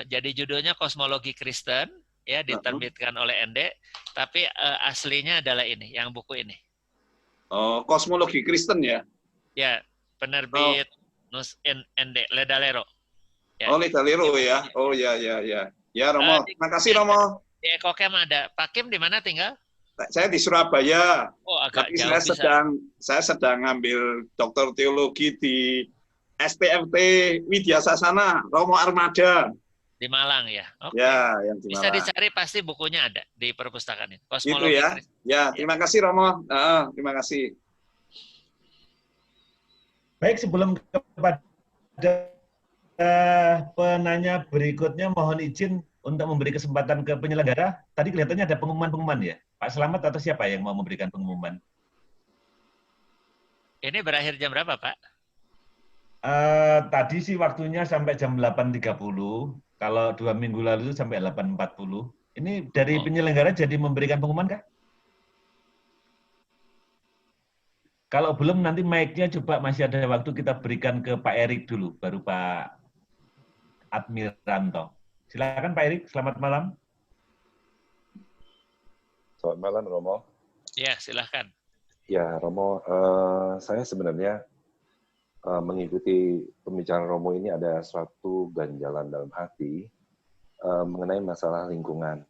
jadi judulnya Kosmologi Kristen, ya diterbitkan oleh ND, tapi aslinya adalah ini, yang buku ini. Oh, Kosmologi Kristen ya? Ya, penerbit Nus ND, Ledalero. Ya. Oh, Ledalero ya. Oh ya ya ya. Ya Romo, terima kasih Romo. Di Ekokem ada. Pak Kim di mana tinggal? Saya di Surabaya. Oh, agak tapi jauh saya sedang ngambil doktor teologi di STMT Widya Sasana, Romo Armada. Di Malang ya. Oke. Ya, yang di Malang. Bisa dicari, pasti bukunya ada di perpustakaan ini. Itu Kosmologi ya. Ya, terima kasih Romo. Terima kasih. Baik, sebelum kepada penanya berikutnya, mohon izin untuk memberi kesempatan ke penyelenggara. Tadi kelihatannya ada pengumuman-pengumuman ya? Pak Selamat atau siapa yang mau memberikan pengumuman? Ini berakhir jam berapa, Pak? Tadi sih waktunya sampai jam 8.30. Kalau 2 minggu lalu itu sampai 8.40. Ini dari penyelenggara jadi memberikan pengumuman kah? Kalau belum nanti mic-nya coba masih ada waktu kita berikan ke Pak Erik dulu, baru Pak Admiranto. Silakan Pak Erik, selamat malam. Selamat malam Romo. Ya, silakan. Ya Romo, saya sebenarnya mengikuti pembicaraan Romo ini ada suatu ganjalan dalam hati mengenai masalah lingkungan.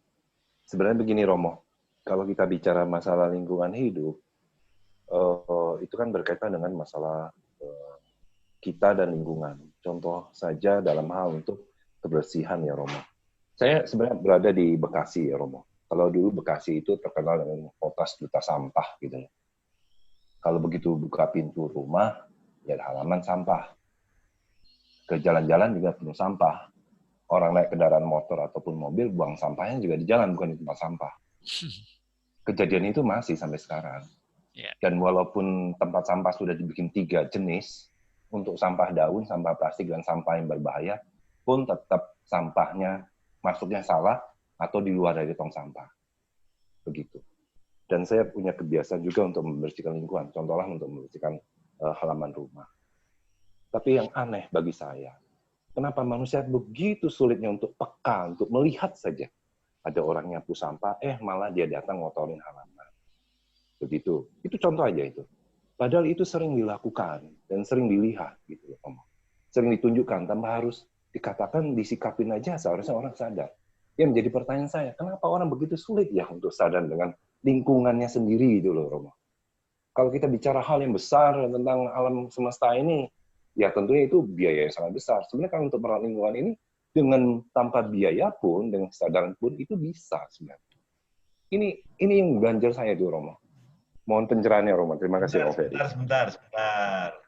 Sebenarnya begini Romo, kalau kita bicara masalah lingkungan hidup, itu kan berkaitan dengan masalah kita dan lingkungan. Contoh saja dalam hal untuk kebersihan ya Romo. Saya sebenarnya berada di Bekasi ya Romo. Kalau dulu Bekasi itu terkenal dengan kota duta sampah gitu ya. Kalau begitu buka pintu rumah, ya halaman sampah. Ke jalan-jalan juga penuh sampah. Orang naik kendaraan motor ataupun mobil, buang sampahnya juga di jalan, bukan di tempat sampah. Kejadian itu masih sampai sekarang. Dan walaupun tempat sampah sudah dibikin 3 jenis, untuk sampah daun, sampah plastik, dan sampah yang berbahaya, pun tetap sampahnya masuknya salah atau di luar dari tong sampah. Begitu. Dan saya punya kebiasaan juga untuk membersihkan lingkungan, contohnya untuk membersihkan halaman rumah. Tapi yang aneh bagi saya, kenapa manusia begitu sulitnya untuk peka, untuk melihat saja. Ada orang nyapu sampah, malah dia datang ngotorin halaman. Begitu. Itu contoh aja itu. Padahal itu sering dilakukan dan sering dilihat gitu loh. Sering ditunjukkan tanpa harus dikatakan, disikapin aja seharusnya orang sadar. Yang menjadi pertanyaan saya, kenapa orang begitu sulit ya untuk sadar dengan lingkungannya sendiri gitu loh Romo. Kalau kita bicara hal yang besar tentang alam semesta ini, ya tentunya itu biaya yang sangat besar. Sebenarnya kalau untuk merawat lingkungan ini dengan tanpa biaya pun, dengan kesadaran pun itu bisa sebenarnya. Ini yang ganjal saya itu Romo. Mohon pencerahannya Romo. Terima kasih Om Ferry. Sebentar.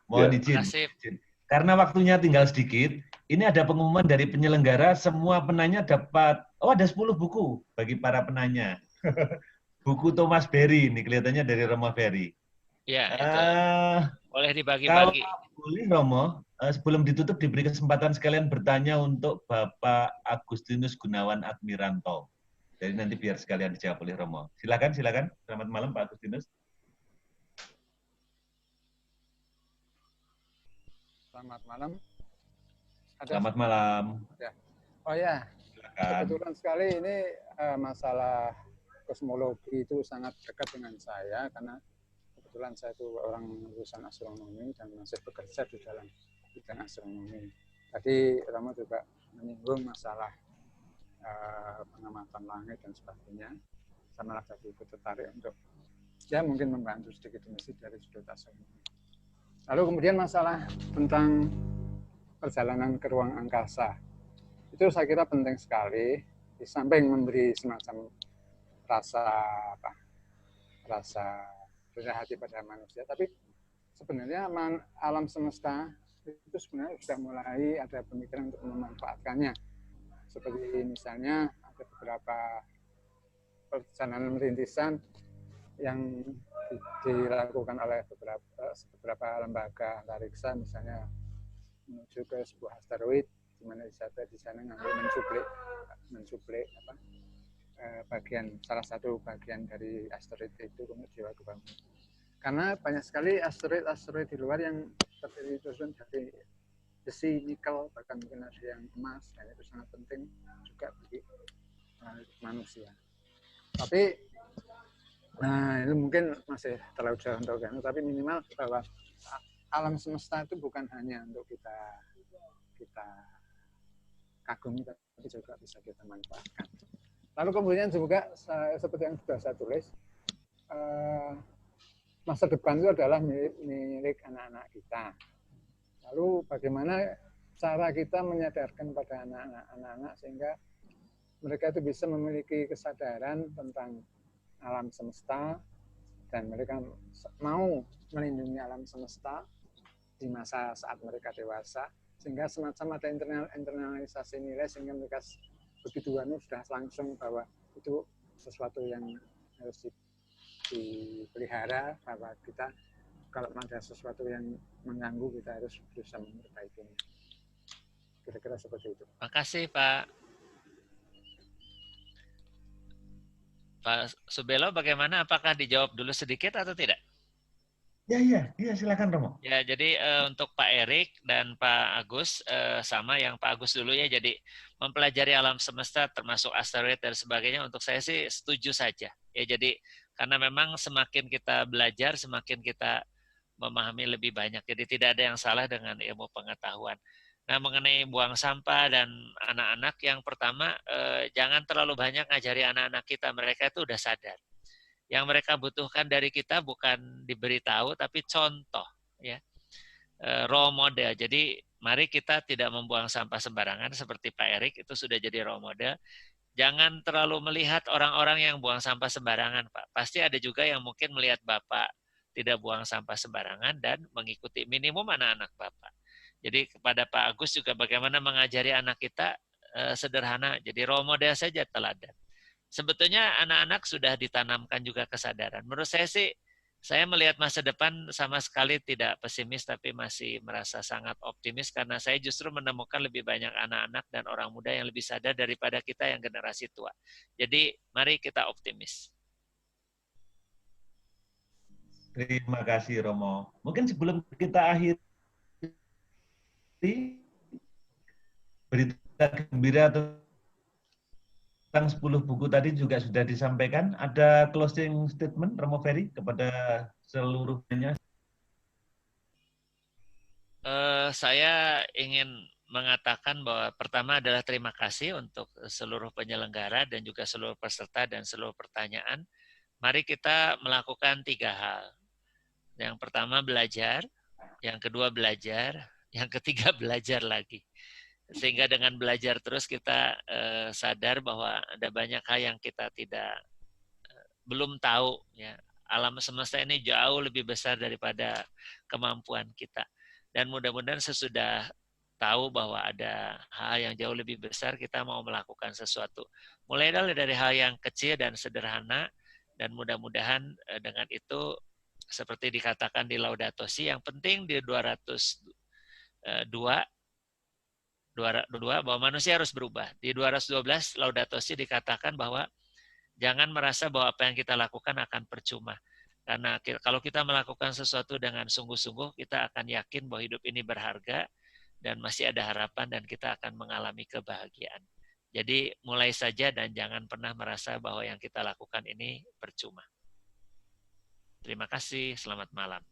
Mohon izin. Karena waktunya tinggal sedikit, ini ada pengumuman dari penyelenggara, semua penanya dapat, ada 10 buku bagi para penanya. Buku Thomas Berry, ini kelihatannya dari Romo Ferry. Ya, itu. Boleh dibagi-bagi. Kalau boleh Romo, sebelum ditutup diberi kesempatan sekalian bertanya untuk Bapak Agustinus Gunawan Admiranto. Jadi nanti biar sekalian dijawab oleh Romo. Silakan. Selamat malam Pak Agustinus. Selamat malam. Selamat malam. Ya. Oh ya, silakan. Kebetulan sekali ini masalah kosmologi itu sangat dekat dengan saya karena kebetulan saya itu orang lulusan astronomi dan masih bekerja di dalam bidang astronomi. Tadi Romo juga menyinggung masalah pengamatan langit dan sebagainya. Saya malah jadi tertarik untuk mungkin membantu sedikit demi sedikit dari sudut astronomi. Lalu kemudian masalah tentang perjalanan ke ruang angkasa. Itu saya kira penting sekali, di samping memberi semacam rasa rendah hati pada manusia, tapi sebenarnya alam semesta itu sebenarnya sudah mulai ada pemikiran untuk memanfaatkannya. Seperti misalnya ada beberapa perjalanan rintisan yang dilakukan oleh beberapa lembaga antariksa, misalnya menuju ke sebuah asteroid, di mana di sana ngambil mensuplik salah satu bagian dari asteroid itu kemudian dilakukan. Karena banyak sekali asteroid di luar yang terdiri tersusun dari besi, nikel, bahkan mungkin ada yang emas, dan itu sangat penting juga bagi manusia. Tapi itu mungkin masih terlalu jauh untuk tapi minimal bahwa alam semesta itu bukan hanya untuk kita kagumi, tapi juga bisa kita manfaatkan. Lalu kemudian juga seperti yang sudah saya tulis, masa depan itu adalah milik anak-anak kita. Lalu bagaimana cara kita menyadarkan pada anak-anak sehingga mereka itu bisa memiliki kesadaran tentang alam semesta dan mereka mau melindungi alam semesta di masa saat mereka dewasa, sehingga semacam ada internalisasi nilai sehingga mereka begitu sudah langsung bahwa itu sesuatu yang harus dipelihara, bahwa kita kalau ada sesuatu yang mengganggu kita harus berusaha memperbaikinya. Kira-kira seperti itu. Makasih Pak Subelo, bagaimana? Apakah dijawab dulu sedikit atau tidak? Ya, silakan Romo. Ya, jadi untuk Pak Erik dan Pak Agus, sama yang Pak Agus dulu ya, jadi mempelajari alam semesta termasuk asteroid dan sebagainya, untuk saya sih setuju saja. Ya, jadi karena memang semakin kita belajar, semakin kita memahami lebih banyak. Jadi tidak ada yang salah dengan ilmu pengetahuan. Nah, mengenai buang sampah dan anak-anak, yang pertama, jangan terlalu banyak ngajari anak-anak kita, mereka itu udah sadar. Yang mereka butuhkan dari kita bukan diberitahu, tapi contoh, ya, role model. Jadi mari kita tidak membuang sampah sembarangan seperti Pak Erik itu sudah jadi role model. Jangan terlalu melihat orang-orang yang buang sampah sembarangan, Pak. Pasti ada juga yang mungkin melihat Bapak tidak buang sampah sembarangan dan mengikuti minimum anak-anak Bapak. Jadi kepada Pak Agus juga bagaimana mengajari anak kita sederhana. Jadi role model saja, teladan. Sebetulnya anak-anak sudah ditanamkan juga kesadaran. Menurut saya sih, saya melihat masa depan sama sekali tidak pesimis, tapi masih merasa sangat optimis karena saya justru menemukan lebih banyak anak-anak dan orang muda yang lebih sadar daripada kita yang generasi tua. Jadi mari kita optimis. Terima kasih Romo. Mungkin sebelum kita akhiri, berita gembira tentang 10 buku tadi juga sudah disampaikan. Ada closing statement Romo Ferry kepada seluruhnya? Saya ingin mengatakan bahwa pertama adalah terima kasih untuk seluruh penyelenggara dan juga seluruh peserta dan seluruh pertanyaan. Mari kita melakukan 3 hal. Yang pertama belajar, yang kedua belajar, yang ketiga belajar lagi. Sehingga dengan belajar terus kita sadar bahwa ada banyak hal yang kita belum tahu. Ya. Alam semesta ini jauh lebih besar daripada kemampuan kita. Dan mudah-mudahan sesudah tahu bahwa ada hal yang jauh lebih besar, kita mau melakukan sesuatu. Mulai dari hal yang kecil dan sederhana, dan mudah-mudahan dengan itu, seperti dikatakan di Laudato Si, yang penting di 202 bahwa manusia harus berubah. Di 212 Laudato Si dikatakan bahwa jangan merasa bahwa apa yang kita lakukan akan percuma. Karena kalau kita melakukan sesuatu dengan sungguh-sungguh, kita akan yakin bahwa hidup ini berharga dan masih ada harapan dan kita akan mengalami kebahagiaan. Jadi mulai saja dan jangan pernah merasa bahwa yang kita lakukan ini percuma. Terima kasih, selamat malam.